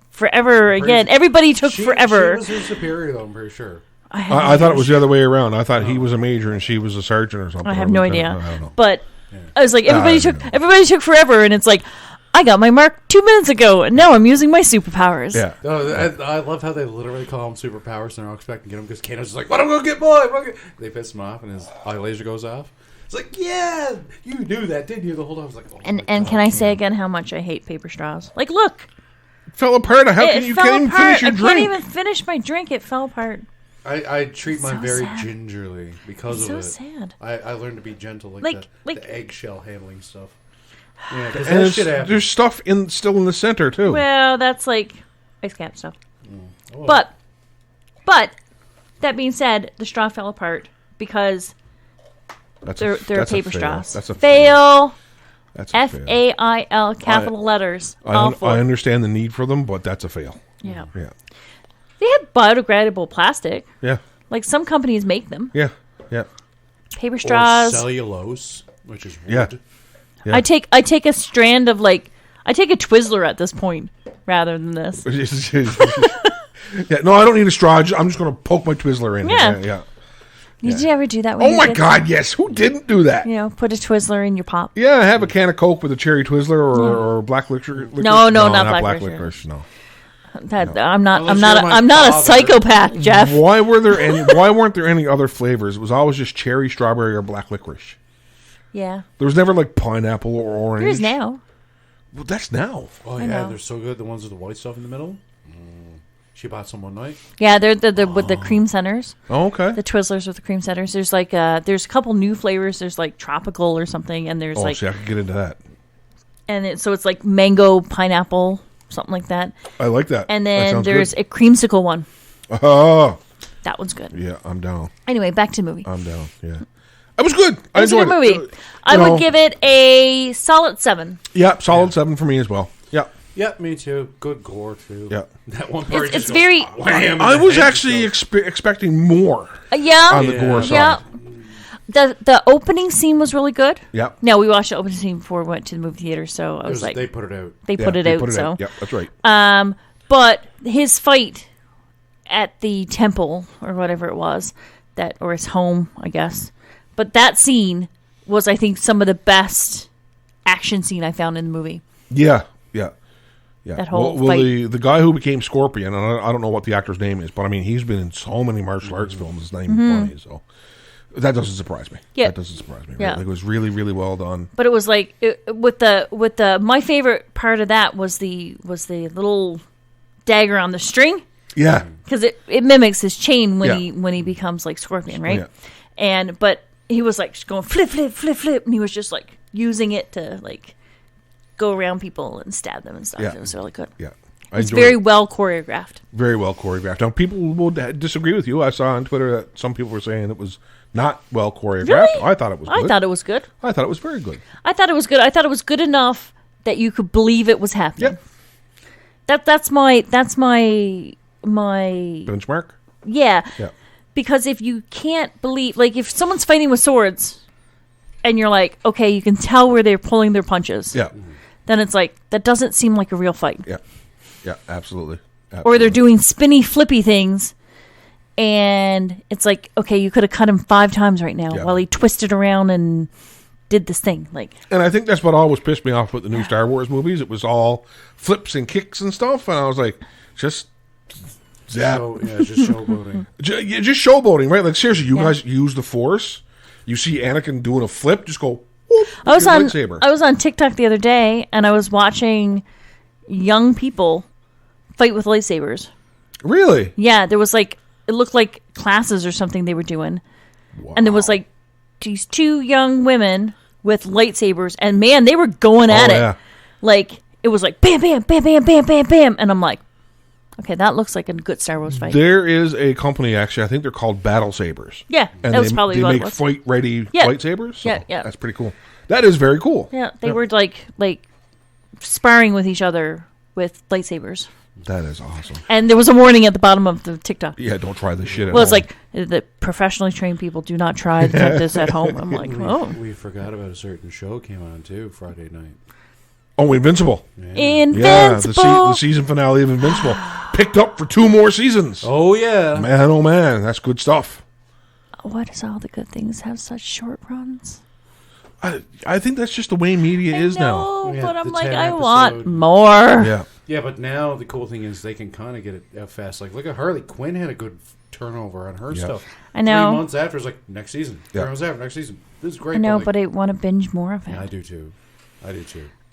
forever. Again, everybody took forever. She was his superior, though. I'm pretty sure. I thought it was the other way around. I thought he was a major and she was a sergeant or something. I have no idea. I don't know. But I was like, everybody took forever, and it's like, I got my mark 2 minutes ago, and now I'm using my superpowers. Yeah. I love how they literally call them superpowers, and they're all expecting to get them because Kano's just like, what am I going to get mine? They piss him off, and his eye laser goes off. It's like, yeah, you knew that, didn't you? The whole time I was like, oh and can I say again how much I hate paper straws? Like, look. It fell apart. How can you can't even finish your drink? I can't even finish my drink. It fell apart. I treat mine very gingerly because of it. So sad. I learned to be gentle like the eggshell handling stuff. Yeah, because and that shit happens. There's stuff still in the center too. Well, that's like ice cap stuff. Oh. But that being said, the straw fell apart because they're paper straws. That's a fail. That's a fail. FAIL, capital letters. I understand the need for them, but that's a fail. Yeah. Yeah. They have biodegradable plastic. Yeah. Like some companies make them. Yeah. Yeah. Paper straws. Or cellulose, which is wood. Yeah. Yeah. I take a strand of I take a Twizzler at this point rather than this. Yeah, no, I don't need a straw. I'm just going to poke my Twizzler in. Yeah. Did you ever do that? When oh my God, yes. Who didn't do that? You know, put a Twizzler in your pop. Yeah, have a can of Coke with a cherry Twizzler or black licorice. No, not black licorice. No. I'm not a psychopath, Jeff. Why weren't there any other flavors? It was always just cherry, strawberry, or black licorice. Yeah. There was never like pineapple or orange. There is now. Well, that's now. Oh yeah, they're so good. The ones with the white stuff in the middle. She bought some one night. Yeah, they're the with the cream centers. Oh, okay. The Twizzlers with the cream centers. There's there's a couple new flavors. There's like tropical or something, and there's see, I could get into that. And it's like mango, pineapple, something like that. I like that. And then there's a creamsicle one. Oh. That one's good. Yeah, I'm down. Anyway, back to the movie. I'm down. Yeah. It was good. It was a good movie. I would give it a solid 7. Yeah, solid 7 for me as well. Yeah. Yeah, me too. Good gore too. Yeah. That one part. It's very. I was actually expecting more. Yeah. On the gore side. Yeah. The opening scene was really good. Yeah. No, we watched the opening scene before we went to the movie theater, so I was like, they put it out. They put it out. So yeah, that's right. But his fight at the temple or whatever it was, or his home, I guess. But that scene was, I think, some of the best action scene I found in the movie. Yeah, yeah, yeah. That whole fight. The guy who became Scorpion, and I don't know what the actor's name is, but I mean, he's been in so many martial arts films. It's not even funny, so that doesn't surprise me. Yeah, that doesn't surprise me. Right? Yeah, like, it was really, really well done. But it was like with the my favorite part of that was the little dagger on the string. Yeah, because it mimics his chain when he becomes like Scorpion, right? Yeah. But he was like just going flip, flip, flip, flip, and he was just like using it to like go around people and stab them and stuff. Yeah. It was really good. Yeah. It's very well choreographed. Very well choreographed. Now, people will disagree with you. I saw on Twitter that some people were saying it was not well choreographed. Really? I thought it was good. I thought it was good. I thought it was very good. I thought it was good. I thought it was good enough that you could believe it was happening. Yep. That's my benchmark? Yeah. Yeah. Because if you can't believe, like if someone's fighting with swords and you're like, okay, you can tell where they're pulling their punches. Yeah. Then it's like, that doesn't seem like a real fight. Yeah. Yeah, absolutely. Or they're doing spinny, flippy things, and it's like, okay, you could have cut him 5 times right now while he twisted around and did this thing. And I think that's what always pissed me off with the new Star Wars movies. It was all flips and kicks and stuff, and I was like, just showboating. Just showboating, right? Like, seriously, you guys use the Force. You see Anakin doing a flip, just go, whoop, I was on TikTok the other day, and I was watching young people fight with lightsabers. Really? Yeah, there was it looked like classes or something they were doing. Wow. And there was these 2 young women with lightsabers, and man, they were going at it. Yeah. It was like bam, bam, bam, bam, bam, bam, bam. And I'm like, okay, that looks like a good Star Wars fight. There is a company, actually, I think they're called Battle Sabers. Yeah, and that was probably what it was. They make fight-ready lightsabers. So yeah. That's pretty cool. That is very cool. Yeah, they were like sparring with each other with lightsabers. That is awesome. And there was a warning at the bottom of the TikTok. Yeah, don't try this shit at Well, it's home. like, the professionally trained people do not try this at home. I'm like, oh. We forgot about a certain show came on, too, Friday night. Oh, Invincible. Yeah. Invincible. Yeah, the season finale of Invincible. Picked up for 2 more seasons. Oh, yeah. Man, oh man, that's good stuff. Why does all the good things have such short runs? I think that's just the way media is now. Yeah, but I'm the like, 10 I episode. want more. Yeah. Yeah, but now the cool thing is they can kind of get it fast. Like, look at Harley Quinn had a good turnover on her stuff. I know. 3 months after, it's like, next season. 3 Yeah. months after, next season. This is great. I know, like, but I want to binge more of it. yeah, I do too.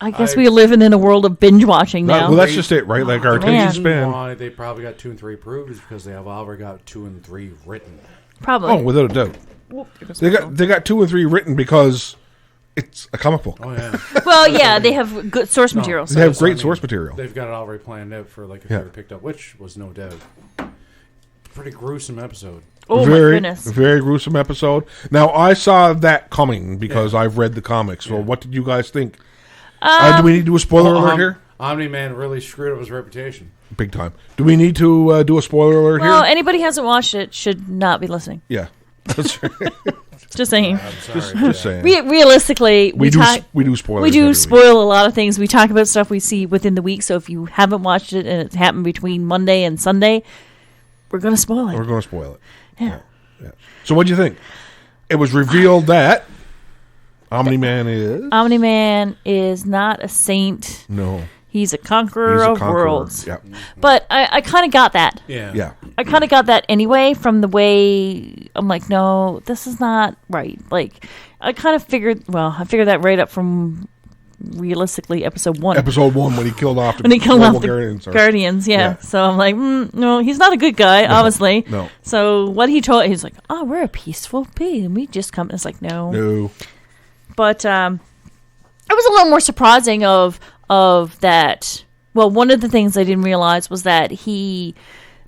I guess we're living in a world of binge watching now. Well, that's just it, right? Like our The attention reason span. why they probably got 2 and 3 approved is because they have already got 2 and 3 written. Probably. Oh, without a doubt. They got 2 and 3 written because it's a comic book. Oh yeah, Well, yeah, they have good source material. They have So, great I mean, source material. They've got it already planned out for like if Yeah. they were picked up, which was no doubt. Pretty gruesome episode. Oh, very, my goodness. very gruesome episode. Now I saw that coming because I've read the comics. So, Yeah. what did you guys think? Do we need to do a spoiler alert here? Omni-Man really screwed up his reputation. Big time. Do we need to do a spoiler alert Well, here? anybody who hasn't watched it should not be listening. Yeah, that's right. Just saying. I'm sorry. Just saying. Realistically, we do talk- spoilers. we do every week. spoil a lot of things. We talk about stuff we see within the week. So if you haven't watched it and it's happened between Monday and Sunday, we're going to spoil it. We're going to spoil it. Yeah. Yeah. So, what do you think? It was revealed that Omni-Man is Omni-Man is not a saint. no. He's a conqueror He's a of conqueror. worlds. Yeah. But I kind of got that. Yeah. Yeah. I kind of got that anyway from the way I'm like, no, this is not right. Like, I kind of figured, I figured that right up from realistically episode 1. Episode 1 when he killed off the When he killed off the Guardians. Guardians, yeah. Yeah. So I'm like, no, he's not a good guy, obviously. No. So what he told, he's like, oh, we're a peaceful being. And we just come. It's like, no. No. But it was a little more surprising of that. Well, one of the things I didn't realize was that he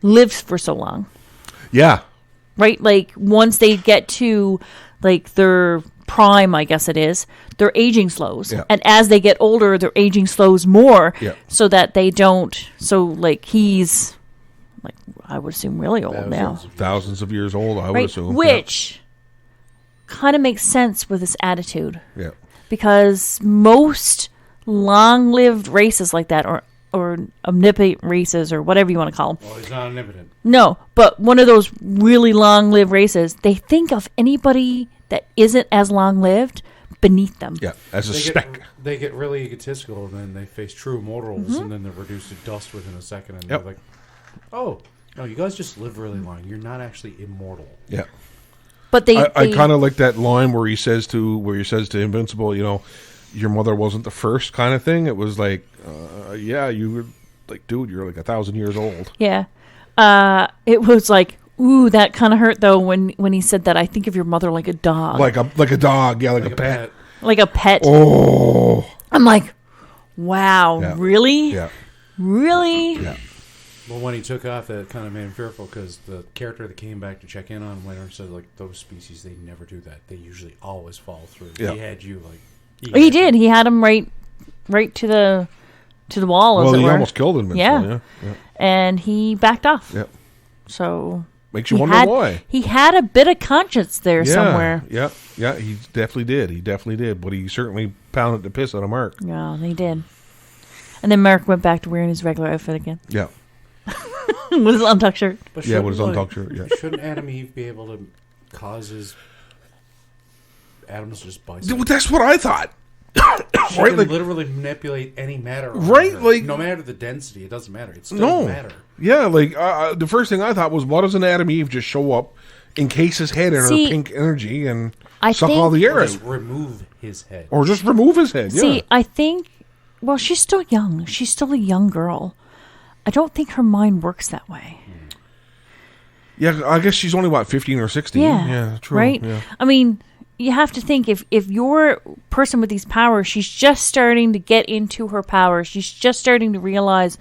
lives for so long, Yeah. right? Like once they get to like their prime, I guess it is, their aging slows. Yeah. And as they get older, their aging slows more Yeah. so that they don't. So like he's like, I would assume really old now. Thousands of years old, I would Right? assume. Which kind of makes sense with his attitude. Yeah. Because most long-lived races like that, or omnipotent races, or whatever you want to call them. Well, he's not omnipotent. No, but one of those really long-lived races, they think of anybody that isn't as long-lived beneath them. Yeah. As a They spec. they get really egotistical, and then they face true mortals, Mm-hmm. and then they're reduced to dust within a second, and Yep. they're like, "Oh, no, you guys just live really long. You're not actually immortal." Yeah. But they I kind of like that line where he says to Invincible, you know, your mother wasn't the first kind of thing. It was like, yeah, you were like, dude, you're like 1,000 years old. yeah. It was like, ooh, that kind of hurt though when he said that. I think of your mother like a dog, Like a dog, yeah, like, Like a pet. like a pet. Oh, I'm like, wow, Yeah. really, yeah, really. yeah. Well, when he took off, that kind of made him fearful because the character that came back to check in on him later said, like, those species, they never do that. They usually always fall through. Yeah. He had you, like... He did. He had him right to the wall. Well, as it he were. almost killed Invincible. Yeah. Yeah. And he backed off. Yeah. So Makes you he wonder had, why. He had a bit of conscience there Yeah, somewhere. Yeah, yeah, he definitely did. He definitely did. But he certainly pounded the piss out of Mark. Yeah, he did. And then Mark went back to wearing his regular outfit again Yeah, with his untucked shirt. But yeah, with his shouldn't, untucked shirt. Yeah. Shouldn't Adam and Eve be able to cause his atoms to just bicep? Dude, that's what I thought. She right, can like, literally manipulate any matter. around Right, her. like- no matter the density, it doesn't matter. It still no, matter. yeah, like the first thing I thought was, why doesn't Adam Eve just show up, encase his head in See, her pink energy, and I suck think- all the air Or out, just remove his head. or just remove his head? See, Yeah, I think, well, she's still young. She's still a young girl. I don't think her mind works that way. yeah. I guess she's only what 15 or 16. Yeah, true. Right? Yeah. I mean, you have to think if you're a person with these powers, she's just starting to get into her powers. She's just starting to realize,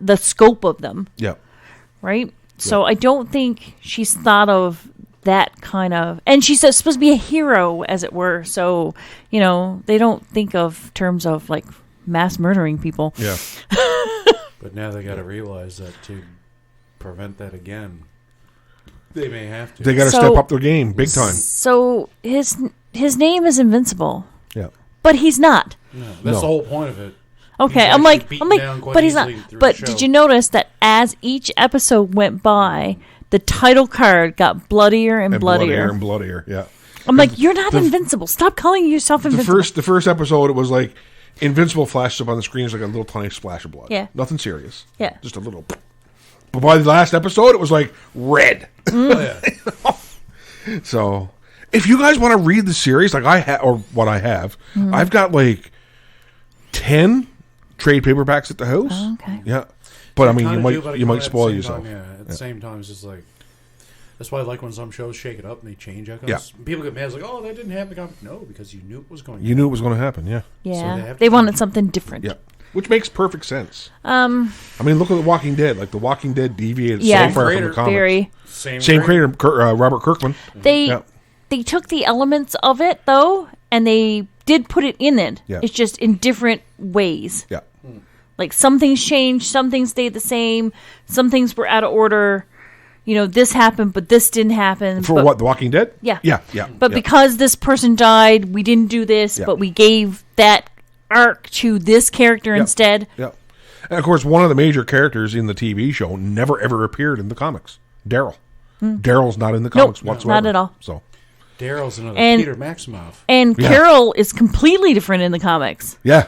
the scope of them, Yeah. right? So I don't think she's thought of that kind of, and she's supposed to be a hero, as it were. So, they don't think of terms of like mass murdering people. Yeah. But now they got to realize that to prevent that again, they may have to. They got to step up their game big time. So his name is Invincible. Yeah. But he's not. No, that's the whole point of it. Okay, I'm like, but he's not. But did you notice that as each episode went by, the title card got bloodier and bloodier and bloodier? Yeah. I'm like, you're not invincible. Stop calling yourself invincible. The first episode, it was like Invincible flashed up on the screen as like a little tiny splash of blood. Yeah. Nothing serious. Yeah. Just a little. But by the last episode, it was like red. Oh, yeah. So, if you guys want to read the series, like I have, or what I have, I've got like 10 trade paperbacks at the house. Oh, okay. Yeah. But I mean, you might spoil yourself. At the same time, it's just like, that's why I like when some shows shake it up and they change echoes. Yeah. People get mad. It's like, oh, that didn't happen. No, because you knew it was going to You knew it was going to happen, yeah. Yeah. They wanted something different. Yeah. Which makes perfect sense. I mean, look at The Walking Dead. Like, The Walking Dead deviated so far from the comics. Very. Same creator, Robert Kirkman. They took the elements of it, though, and they did put it in it. Yeah. It's just in different ways. Yeah. Like, some things changed, some things stayed the same, some things were out of order. You know, this happened, but this didn't happen. For what, The Walking Dead? Yeah. Yeah. But because this person died, we didn't do this, but we gave that arc to this character instead. Yeah. And, of course, one of the major characters in the TV show never, ever appeared in the comics. Daryl. Daryl's not in the comics whatsoever. Not at all. So Daryl's another Peter Maximoff. And Carol is completely different in the comics. Yeah.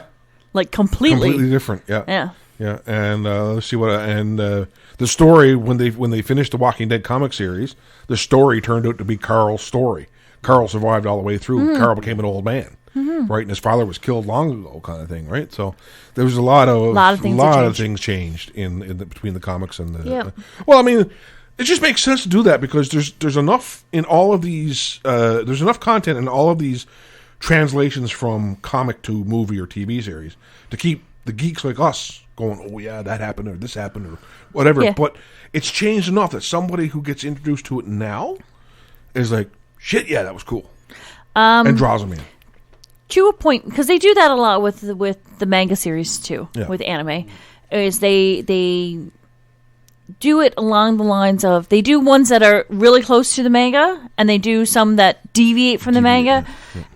Like, completely different. Yeah. Yeah. Yeah. And let's see what... the story, when they finished the Walking Dead comic series, the story turned out to be Carl's story. Carl survived all the way through. Carl became an old man. Right, and his father was killed long ago, kind of thing, right? So there was a lot of things changed in between the comics and the. Well, I mean, it just makes sense to do that because there's enough in all of these. There's enough content in all of these translations from comic to movie or TV series to keep the geeks like us going. Oh yeah, that happened or this happened or whatever. Yeah. But it's changed enough that somebody who gets introduced to it now is like, shit, yeah, that was cool, and draws them in. To a point, because they do that a lot with the manga series too, with anime, is they do it along the lines of, they do ones that are really close to the manga, and they do some that deviate from the manga,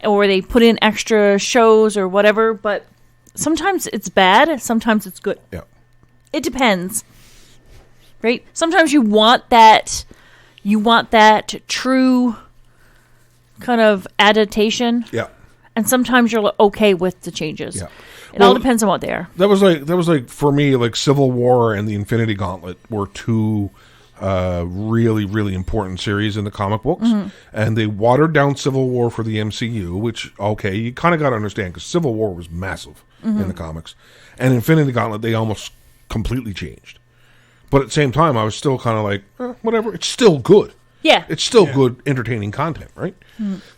or they put in extra shows or whatever, but sometimes it's bad, sometimes it's good. Yeah. It depends. Right? Sometimes you want that true kind of adaptation. Yeah. And sometimes you're okay with the changes. Yeah. It all depends on what they are. That was like for me, like Civil War and the Infinity Gauntlet were two really, really important series in the comic books. And they watered down Civil War for the MCU, which, okay, you kind of got to understand because Civil War was massive in the comics. And Infinity Gauntlet, they almost completely changed. But at the same time, I was still kind of like, whatever, it's still good. Yeah. It's still good, entertaining content, right?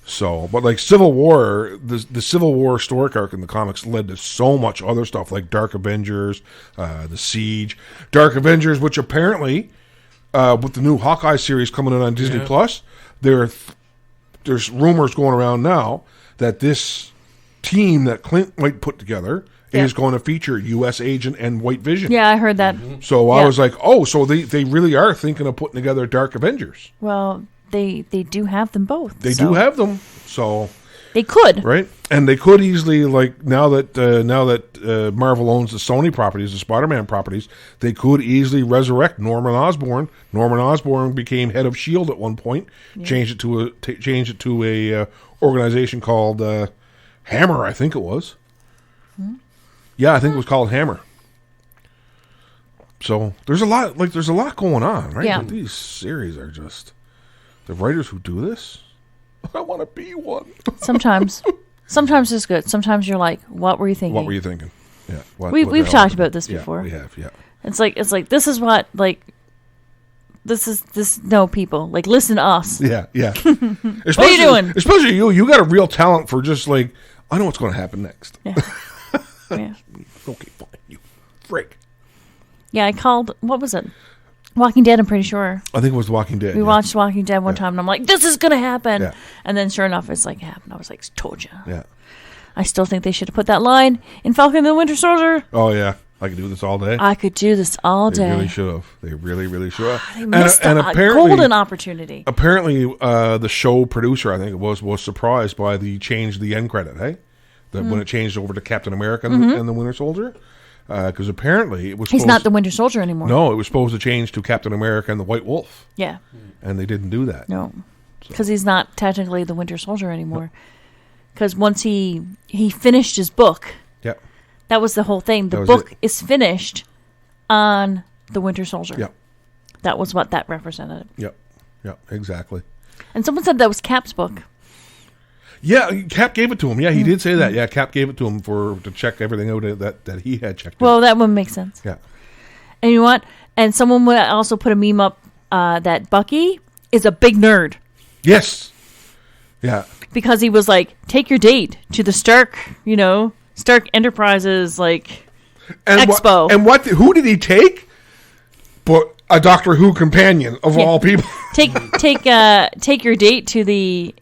So, but like Civil War, the Civil War story arc in the comics led to so much other stuff, like Dark Avengers, The Siege. Dark Avengers, which apparently, with the new Hawkeye series coming in on Disney Plus, there's rumors going around now that this team that Clint might put together is going to feature U.S. Agent and White Vision. Yeah, I heard that. So I was like, oh, so they really are thinking of putting together Dark Avengers. Well, they do have them both. They do have them, so they could, right? And they could easily, like now that Marvel owns the Sony properties, the Spider-Man properties, they could easily resurrect Norman Osborn. Norman Osborn became head of S.H.I.E.L.D. at one point. Changed it to a organization called Hammer, I think it was. Yeah, I think it was called Hammer. So there's a lot going on, right? Yeah. But these series are just the writers who do this. I want to be one. Sometimes it's good. Sometimes you're like, what were you thinking? What were you thinking? Yeah, we've talked about this before. We have. Yeah. It's like this is what like. This is no people like listen to us. Yeah. What are you doing? Especially you. You got a real talent for just like I know what's going to happen next. Yeah. Yeah. Okay, fine. You freak. Yeah, I called. What was it? Walking Dead. I'm pretty sure. I think it was Walking Dead. We watched Walking Dead one time, and I'm like, "This is gonna happen." Yeah. And then, sure enough, it's like happened. I was like, "Told you." Yeah. I still think they should have put that line in Falcon and the Winter Soldier. Oh yeah. I could do this all day. I could do this all day. They really should have. They really, really should have. They missed a golden opportunity. Apparently, the show producer, I think it was surprised by the change of the end credit, hey? When it changed over to Captain America and the Winter Soldier. Because apparently it was He's not the Winter Soldier anymore. No, it was supposed to change to Captain America and the White Wolf. Yeah. And they didn't do that. No. Because he's not technically the Winter Soldier anymore. Because once he finished his book... Yep. That was the whole thing. The book is finished on the Winter Soldier. Yep. That was what that represented. Yep. Yep. Exactly. And someone said that was Cap's book. Yeah, Cap gave it to him. Yeah, he did say that. Yeah, Cap gave it to him to check everything out that he had checked. Well, that one makes sense. Yeah. And you know what? And someone would also put a meme up that Bucky is a big nerd. Yes. Yeah. Because he was like, take your date to the Stark Enterprises, Expo. Who did he take? But a Doctor Who companion of all people. Take your date to the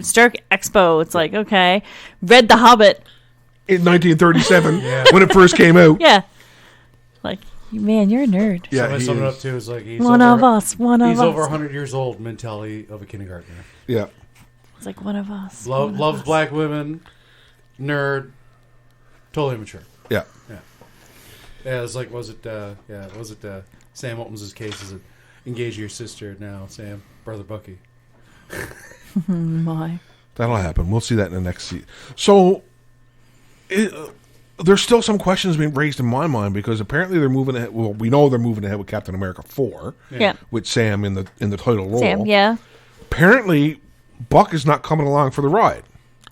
Stark Expo. It's like, okay. Read The Hobbit in 1937 when it first came out. Yeah. Like, man, you're a nerd. Yeah, I sum it up too. Is like he's one of us. He's over 100 years old. Mentality of a kindergartner. Yeah. It's like one of us. Loves black women. Nerd. Totally immature. Yeah. Yeah. Yeah. It's like, was it Sam opens his case? Is it engage your sister now, Sam? Brother Bucky. My. That'll happen. We'll see that in the next season. So, there's still some questions being raised in my mind because apparently they're moving ahead. Well, we know they're moving ahead with Captain America 4. Yeah. With Sam in the title role. Sam, yeah. Apparently, Buck is not coming along for the ride.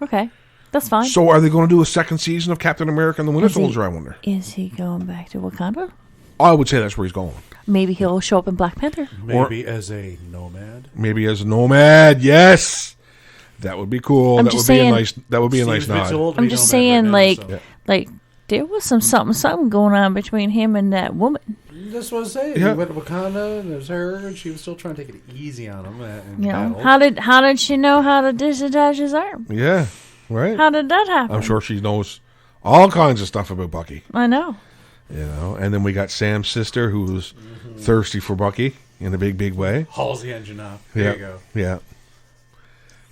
Okay. That's fine. So are they going to do a second season of Captain America and the Winter Soldier, I wonder? Is he going back to Wakanda? I would say that's where he's going. Maybe he'll show up in Black Panther. Maybe as a nomad. Maybe as a nomad, yes. That would be cool. That would be a nice nod. I'm just saying, like there was something going on between him and that woman. That's what I was saying. Yeah. He went to Wakanda, and there's her, and she was still trying to take it easy on him. How did she know how to disattach his arm? Yeah, right. How did that happen? I'm sure she knows all kinds of stuff about Bucky. I know. And then we got Sam's sister, who's thirsty for Bucky in a big, big way. Hauls the engine up. There you go. Yeah.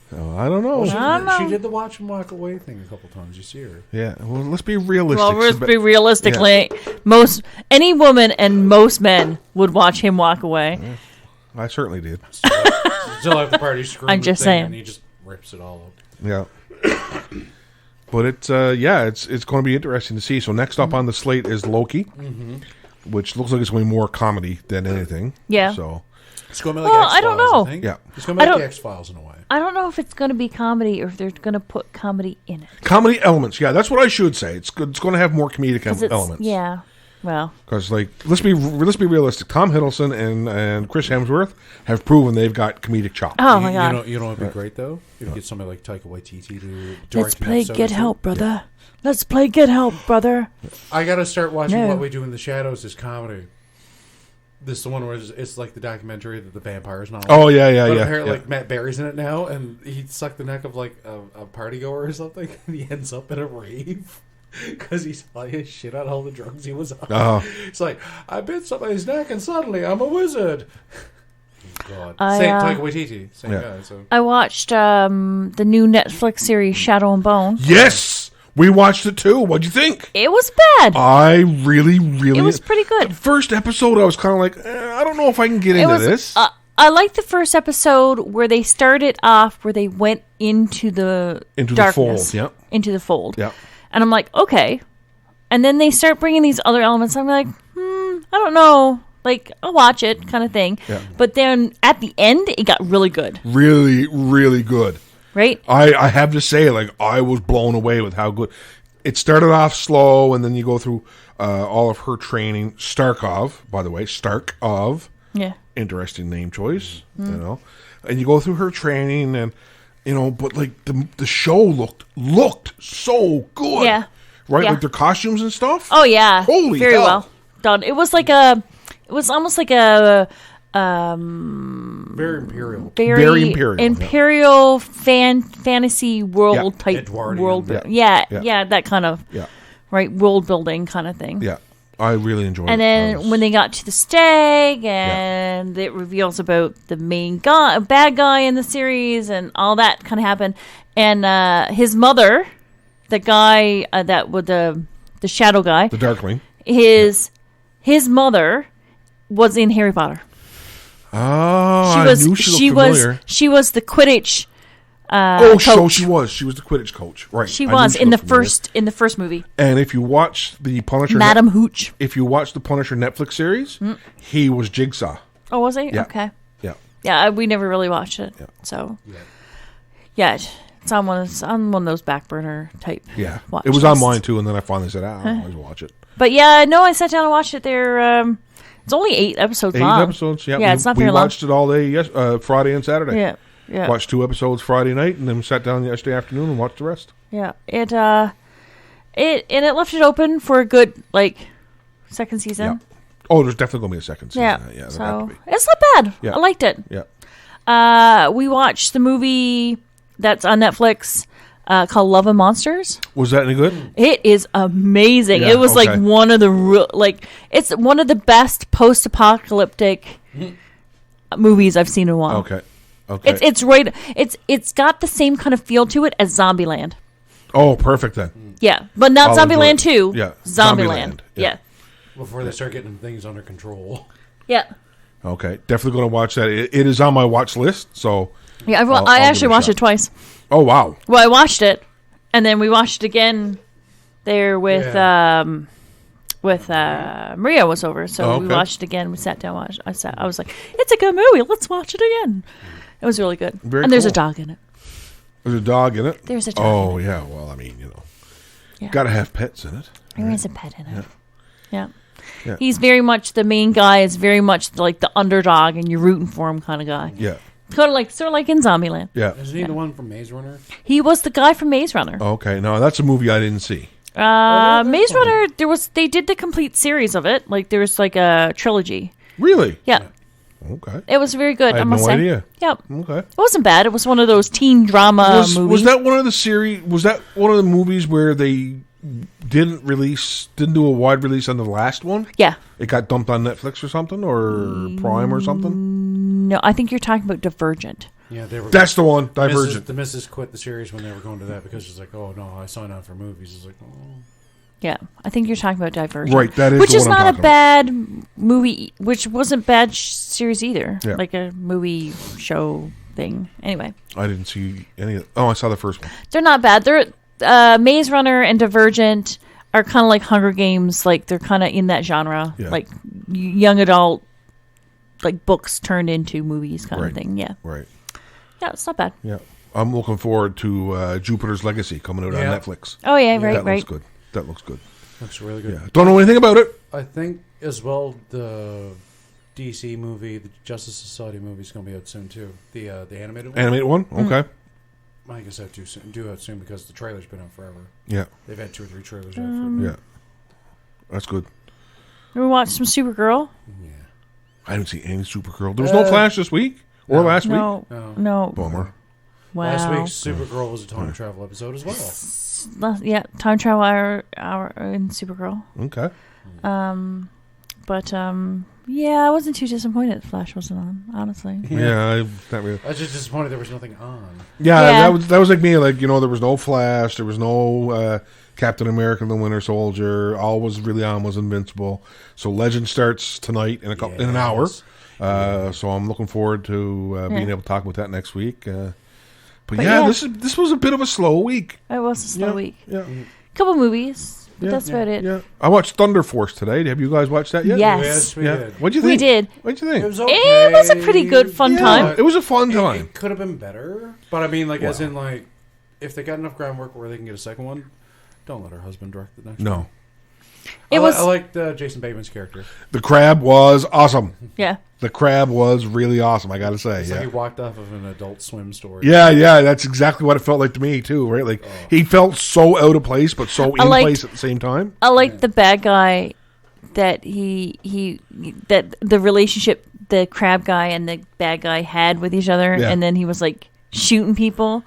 So, I don't know. Well, she did the watch and walk away thing a couple times. You see her. Yeah. Well, let's be realistic. Well, let's be realistically. Yeah. Any woman and most men would watch him walk away. Yeah. I certainly did. Still have the party screwing. I'm just saying. And he just rips it all up. Yeah. But it's going to be interesting to see. So next up on the slate is Loki, which looks like it's going to be more comedy than anything. Yeah. So it's going to be like X-Files, I don't know. Yeah. It's going to be like the X-Files in a way. I don't know if it's going to be comedy or if they're going to put comedy in it. Comedy elements. Yeah, that's what I should say. It's good. It's going to have more comedic elements. Yeah. Well, because let's be realistic. Tom Hiddleston and Chris Hemsworth have proven they've got comedic chops. Oh my god! You know what would be great though? If you get somebody like Taika Waititi to direct. Let's play Get Help, brother. Yeah. Let's play Get Help, brother. I got to start watching What We Do in the Shadows as comedy. This is the one where it's like the documentary that the vampires not. Oh yeah. Apparently, like Matt Berry's in it now, and he sucked the neck of like a party goer or something. And he ends up in a rave. Because he's high as shit on all the drugs he was on. It's like, I bit somebody's neck and suddenly I'm a wizard. God. Same Taika Waititi. Same guy. So. I watched the new Netflix series Shadow and Bone. Yes! We watched it too. What'd you think? It was bad. I really... It was pretty good. The first episode, I was kind of like, I don't know if I can get into this. I liked the first episode where they started off, where they went into the darkness. The fold, yeah. Into the fold. Yeah. And I'm like, okay. And then they start bringing these other elements. I'm like, I don't know. Like, I'll watch it kind of thing. Yeah. But then at the end, it got really good. Really, really good. Right? I have to say, like, I was blown away with how good. It started off slow, and then you go through all of her training. Starkov, by the way. Starkov. Yeah. Interesting name choice, you know. And you go through her training, and... You know, but like the show looked so good. Yeah. Right? Yeah. Like their costumes and stuff. Oh yeah. Holy Very hell. well done. It was almost like a very imperial. Very imperial. Fantasy world type Edwardian. world. Yeah, that kind of right world building kind of thing. Yeah. I really enjoyed it. And then when they got to the stag, and it reveals about the main bad guy in the series, and all that kind of happened. And his mother, the guy that with the shadow guy, the Darkling, his mother was in Harry Potter. Oh, I knew she looked familiar. She was the Quidditch. Coach. So she was. She was the Quidditch coach, right? She was in the first movie. And if you watch the Punisher, Madam Hooch. If you watch the Punisher Netflix series, he was Jigsaw. Oh, was he? Yeah. Okay. Yeah. Yeah, we never really watched it. Yeah. So. Yeah, it's on one of those back burner type. Yeah. Watch it was lists. on mine too, and then I finally said, I always watch it. But yeah, no, I sat down and watched it. It's only 8 episodes long. 8 episodes. Yeah. Yeah, it's not very long. We watched it all day. Friday and Saturday. Yeah. Yeah. Watched 2 episodes Friday night, and then sat down yesterday afternoon and watched the rest. Yeah. It left it open for a good second season. Yeah. Oh, there's definitely gonna be a second season. Yeah. Yeah. So it's not bad. Yeah. I liked it. Yeah. We watched the movie that's on Netflix called Love and Monsters. Was that any good? It is amazing. Yeah, it was one of the it's one of the best post-apocalyptic movies I've seen in a while. Okay. It's got the same kind of feel to it as Zombieland. Oh, perfect then. Yeah, but not I'll Zombieland enjoy 2. Yeah, Zombieland. Yeah. Before they start getting things under control. Yeah. Okay, definitely going to watch that. It is on my watch list, so... Yeah, I actually watched it twice. Oh, wow. Well, I watched it, and then we watched it again there with Maria was over, so we watched it again. We sat down, watched. I was like, it's a good movie. Let's watch it again. It was really good. Very There's a cool. dog in it. There's a dog in it? There's a dog. Oh, yeah. Well, I mean, got to have pets in it. There is a pet in it. Yeah. Yeah. He's very much the main guy. Is very much like the underdog, and you're rooting for him kind of guy. Yeah. Sort of like in Zombieland. Yeah. Isn't he the one from Maze Runner? He was the guy from Maze Runner. Okay. No, that's a movie I didn't see. Maze Runner. They did the complete series of it. Like there was like a trilogy. Really? Yeah. Okay. It was very good. I had must no say. idea. Yep. Okay. It wasn't bad. It was one of those teen drama movies. Was that one of the series? Was that one of the movies where they didn't do a wide release on the last one? Yeah. It got dumped on Netflix or something, or Prime or something. No, I think you're talking about Divergent. Yeah, they were. That's the one. Divergent. The missus quit the series when they were going to that because she's like, "Oh no, I signed on for movies." It's like, "Oh." Yeah, I think you're talking about Divergent. Right, that is which the is one I'm not a talking bad movie. Which wasn't bad series either. Yeah. Like a movie show thing. Anyway, I didn't see any of I saw the first one. they're not bad. They're Maze Runner and Divergent are kind of like Hunger Games. Like they're kind of in that genre. Yeah. Like young adult, like books turned into movies kind of Right. thing. Yeah. Right. Yeah, it's not bad. Yeah. I'm looking forward to Jupiter's Legacy coming out on Netflix. Oh yeah, right, That right. looks good. That looks good. Looks really good. Yeah. Don't know anything about it. I think as well the DC movie, the Justice Society movie, is going to be out soon too. The animated one. Animated one? Okay. I guess I have to do it soon because the trailer's been out forever. Yeah. They've had 2 or 3 trailers out for Yeah. That's good. We watched some Supergirl. Yeah. I didn't see any Supergirl. There was no Flash this week or last week. No. Bummer. Wow. Last week's Supergirl was a time travel episode as well. Yeah, time travel hour in Supergirl. Okay. But yeah, I wasn't too disappointed that Flash wasn't on, honestly. Yeah, not really. I was just disappointed there was nothing on. Yeah, that was like me. Like, there was no Flash, there was no Captain America: The Winter Soldier. All was really on was Invincible. So Legend starts tonight in an hour. So I'm looking forward to being able to talk about that next week. But yeah, this was a bit of a slow week. It was a slow week. Yeah. Couple movies, but that's about it. Yeah. I watched Thunder Force today. Have you guys watched that yet? Yes. We did. What'd you think? We did. What'd you think? It was okay. It was a pretty good fun time. It was a fun time. It could have been better, but I mean, as in, if they got enough groundwork where they can get a second one, don't let her husband direct the next one. No. I liked Jason Bateman's character. The crab was awesome. Yeah. The crab was really awesome, I gotta say. It's like he walked off of an Adult Swim story. Yeah, that's exactly what it felt like to me too, right? Like he felt so out of place, but so in place at the same time. I liked the bad guy that that the relationship the crab guy and the bad guy had with each other, and then he was like shooting people,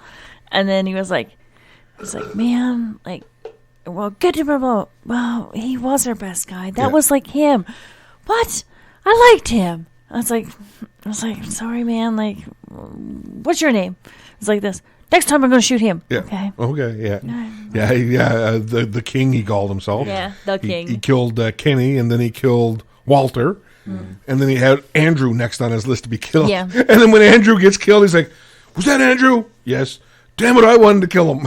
and then he was like, man, like well, good to know. Well, he was our best guy. That was like him. What? I liked him. I was like, sorry, man. Like, what's your name? It's like this. Next time I'm going to shoot him. Yeah. Okay. Yeah. The king, he called himself. Yeah, the king. He killed Kenny, and then he killed Walter, and then he had Andrew next on his list to be killed. Yeah. And then when Andrew gets killed, he's like, "Was that Andrew?" Yes. Damn it! I wanted to kill him.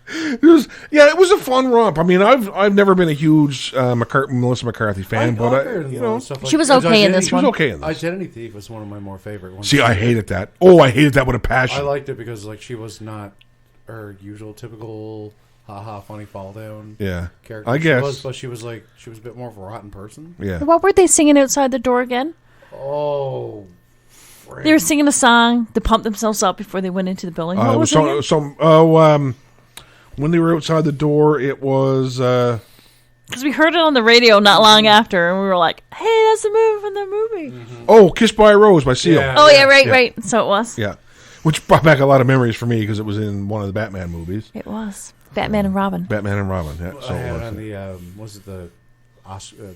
It was a fun romp. I mean, I've never been a huge Melissa McCarthy fan, she was okay in this one. She was okay in this. Identity Thief was one of my more favorite ones. See, I hated that. Oh, I hated that with a passion. I liked it because like she was not her usual typical funny fall down character. I guess. She was a bit more of a rotten person. Yeah. What were they singing outside the door again? Oh, they were singing a song to pump themselves up before they went into the building. What was it? When they were outside the door, it was because we heard it on the radio not long after, and we were like, "Hey, that's the movie from the movie." Mm-hmm. Oh, "Kissed by a Rose" by Seal. Yeah. Right. So it was. Yeah, which brought back a lot of memories for me because it was in one of the Batman movies. It was Batman and Robin. Yeah. So I it had was. on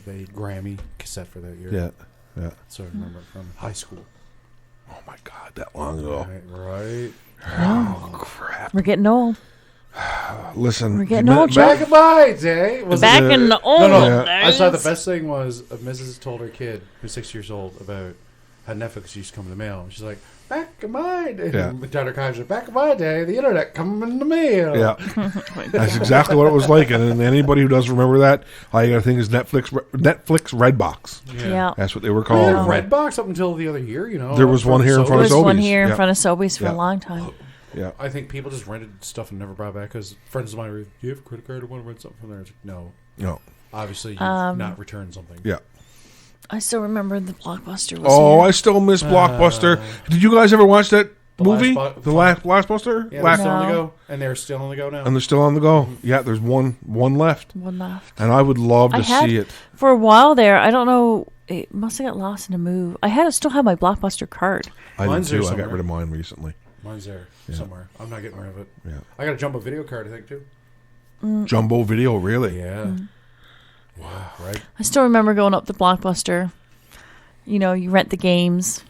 the Grammy cassette for that year. Yeah. So I remember it from high school. Oh my God, that long ago. Right. Oh crap! We're getting old. Listen, we're getting old. Back in my day, back in the old days. I saw the best thing was Mrs. told her kid, who's 6 years old, about how Netflix used to come in the mail. She's like, back in my day, back in my day, the internet come in the mail. Yeah, that's exactly what it was like. And anybody who doesn't remember that, all you got to think is Netflix Redbox. Yeah, that's what they were called. Redbox up until the other year, there was one here in front of Sobeys. There was one here in front of Sobeys for a long time. Yeah, I think people just rented stuff and never brought back because friends of mine were, do you have a credit card? I want to rent something from there. It's like, no. Obviously, you've not returned something. Yeah. I still remember the Blockbuster. I still miss Blockbuster. Did you guys ever watch that movie? The last Blockbuster? Yeah, they're still on the go. And they're still on the go now. And they're still on the go. Mm-hmm. Yeah, there's one left. One left. And I would love to see it. For a while there, I don't know, it must have got lost in a move. I still have my Blockbuster card. I did too. I got rid of mine recently. Mine's there somewhere. I'm not getting rid of it. Yeah. I got a Jumbo video card, I think, too. Jumbo video, really? Yeah. Wow, right? I still remember going up to Blockbuster. You know, you rent the games.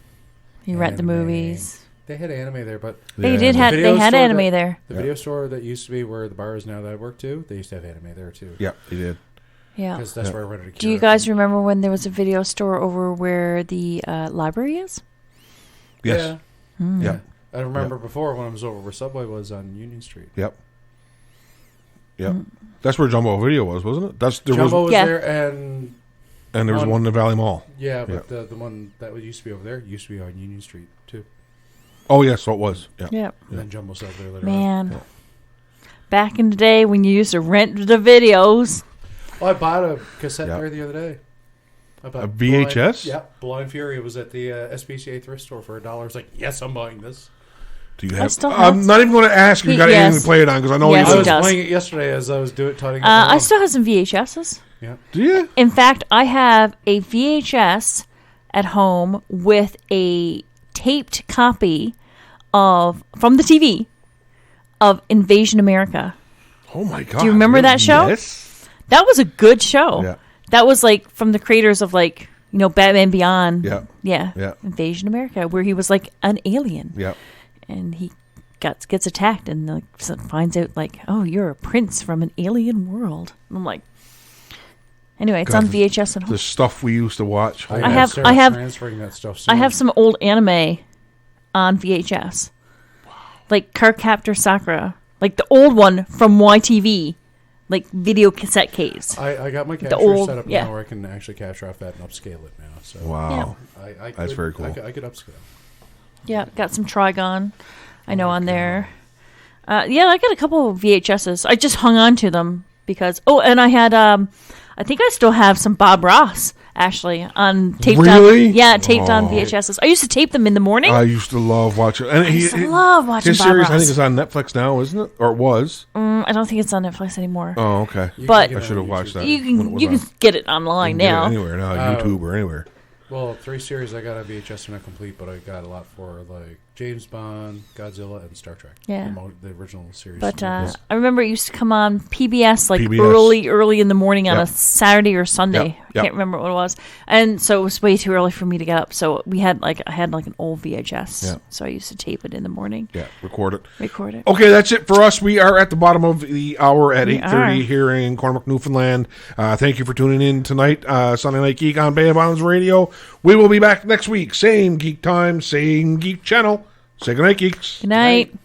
You rent the movies. They had anime there, but... They had anime there. The video store that used to be where the bar is now that I work to, they used to have anime there, too. Yeah, they did. Yeah. Because that's where I rented a Do you guys remember when there was a video store over where the library is? Yes. Yeah. Yeah. I remember before when I was over where Subway was on Union Street. Yep. That's where Jumbo Video was, wasn't it? Jumbo was there, and there was one in the Valley Mall. Yeah, but the one that used to be over there used to be on Union Street, too. Oh, yes, so it was. Yeah. And then Jumbo sat there later on. Man. Back in the day when you used to rent the videos. Well, I bought a cassette there the other day. A VHS? Blind Fury. It was at the SPCA thrift store for $1. I was like, yes, I'm buying this. Do you have? I'm not even going to ask if you got anything to play it on because I know I was playing it yesterday as I was tutting. I still have some VHSs. Yeah. Do you? In fact, I have a VHS at home with a taped copy from the TV of Invasion America. Oh my God! Do you remember that show? Yes. That was a good show. Yeah. That was like from the creators of Batman Beyond. Yeah. Invasion America, where he was like an alien. Yeah. And he gets attacked and finds out oh, you're a prince from an alien world. And I'm like, anyway, it's on VHS at home. The stuff we used to watch. I have transferring that stuff soon. I have some old anime on VHS. Wow. Like Cardcaptor Sakura, like the old one from YTV, like video cassette case. I got my capture set up now where I can actually capture off that and upscale it now. So wow, that's very cool. I could upscale. Yeah, got some Trigon, I know on there. I got a couple of VHSs. I just hung on to them because. Oh, and I had. I think I still have some Bob Ross actually on taped. Really? On VHSs. I used to tape them in the morning. I used to love watching. And I used to love watching. His Bob series, Ross. I think, is on Netflix now, isn't it? Or it was. I don't think it's on Netflix anymore. Oh, okay. But I should have watched that. You can get it online now. Anywhere now, YouTube or anywhere. Well, 3 series I got on VHS are not complete, but I got a lot for James Bond, Godzilla, and Star Trek. Yeah. The original series. But I remember it used to come on PBS PBS. early in the morning on a Saturday or Sunday. Yep. I can't remember what it was. And so it was way too early for me to get up. So I had an old VHS. Yeah. So I used to tape it in the morning. Yeah, record it. Okay, that's it for us. We are at the bottom of the hour at 8:30 here in Cornwall, Newfoundland. Thank you for tuning in tonight. Sunday Night Geek on Bay of Islands Radio. We will be back next week. Same geek time, same geek channel. Say goodnight, geeks. Good night.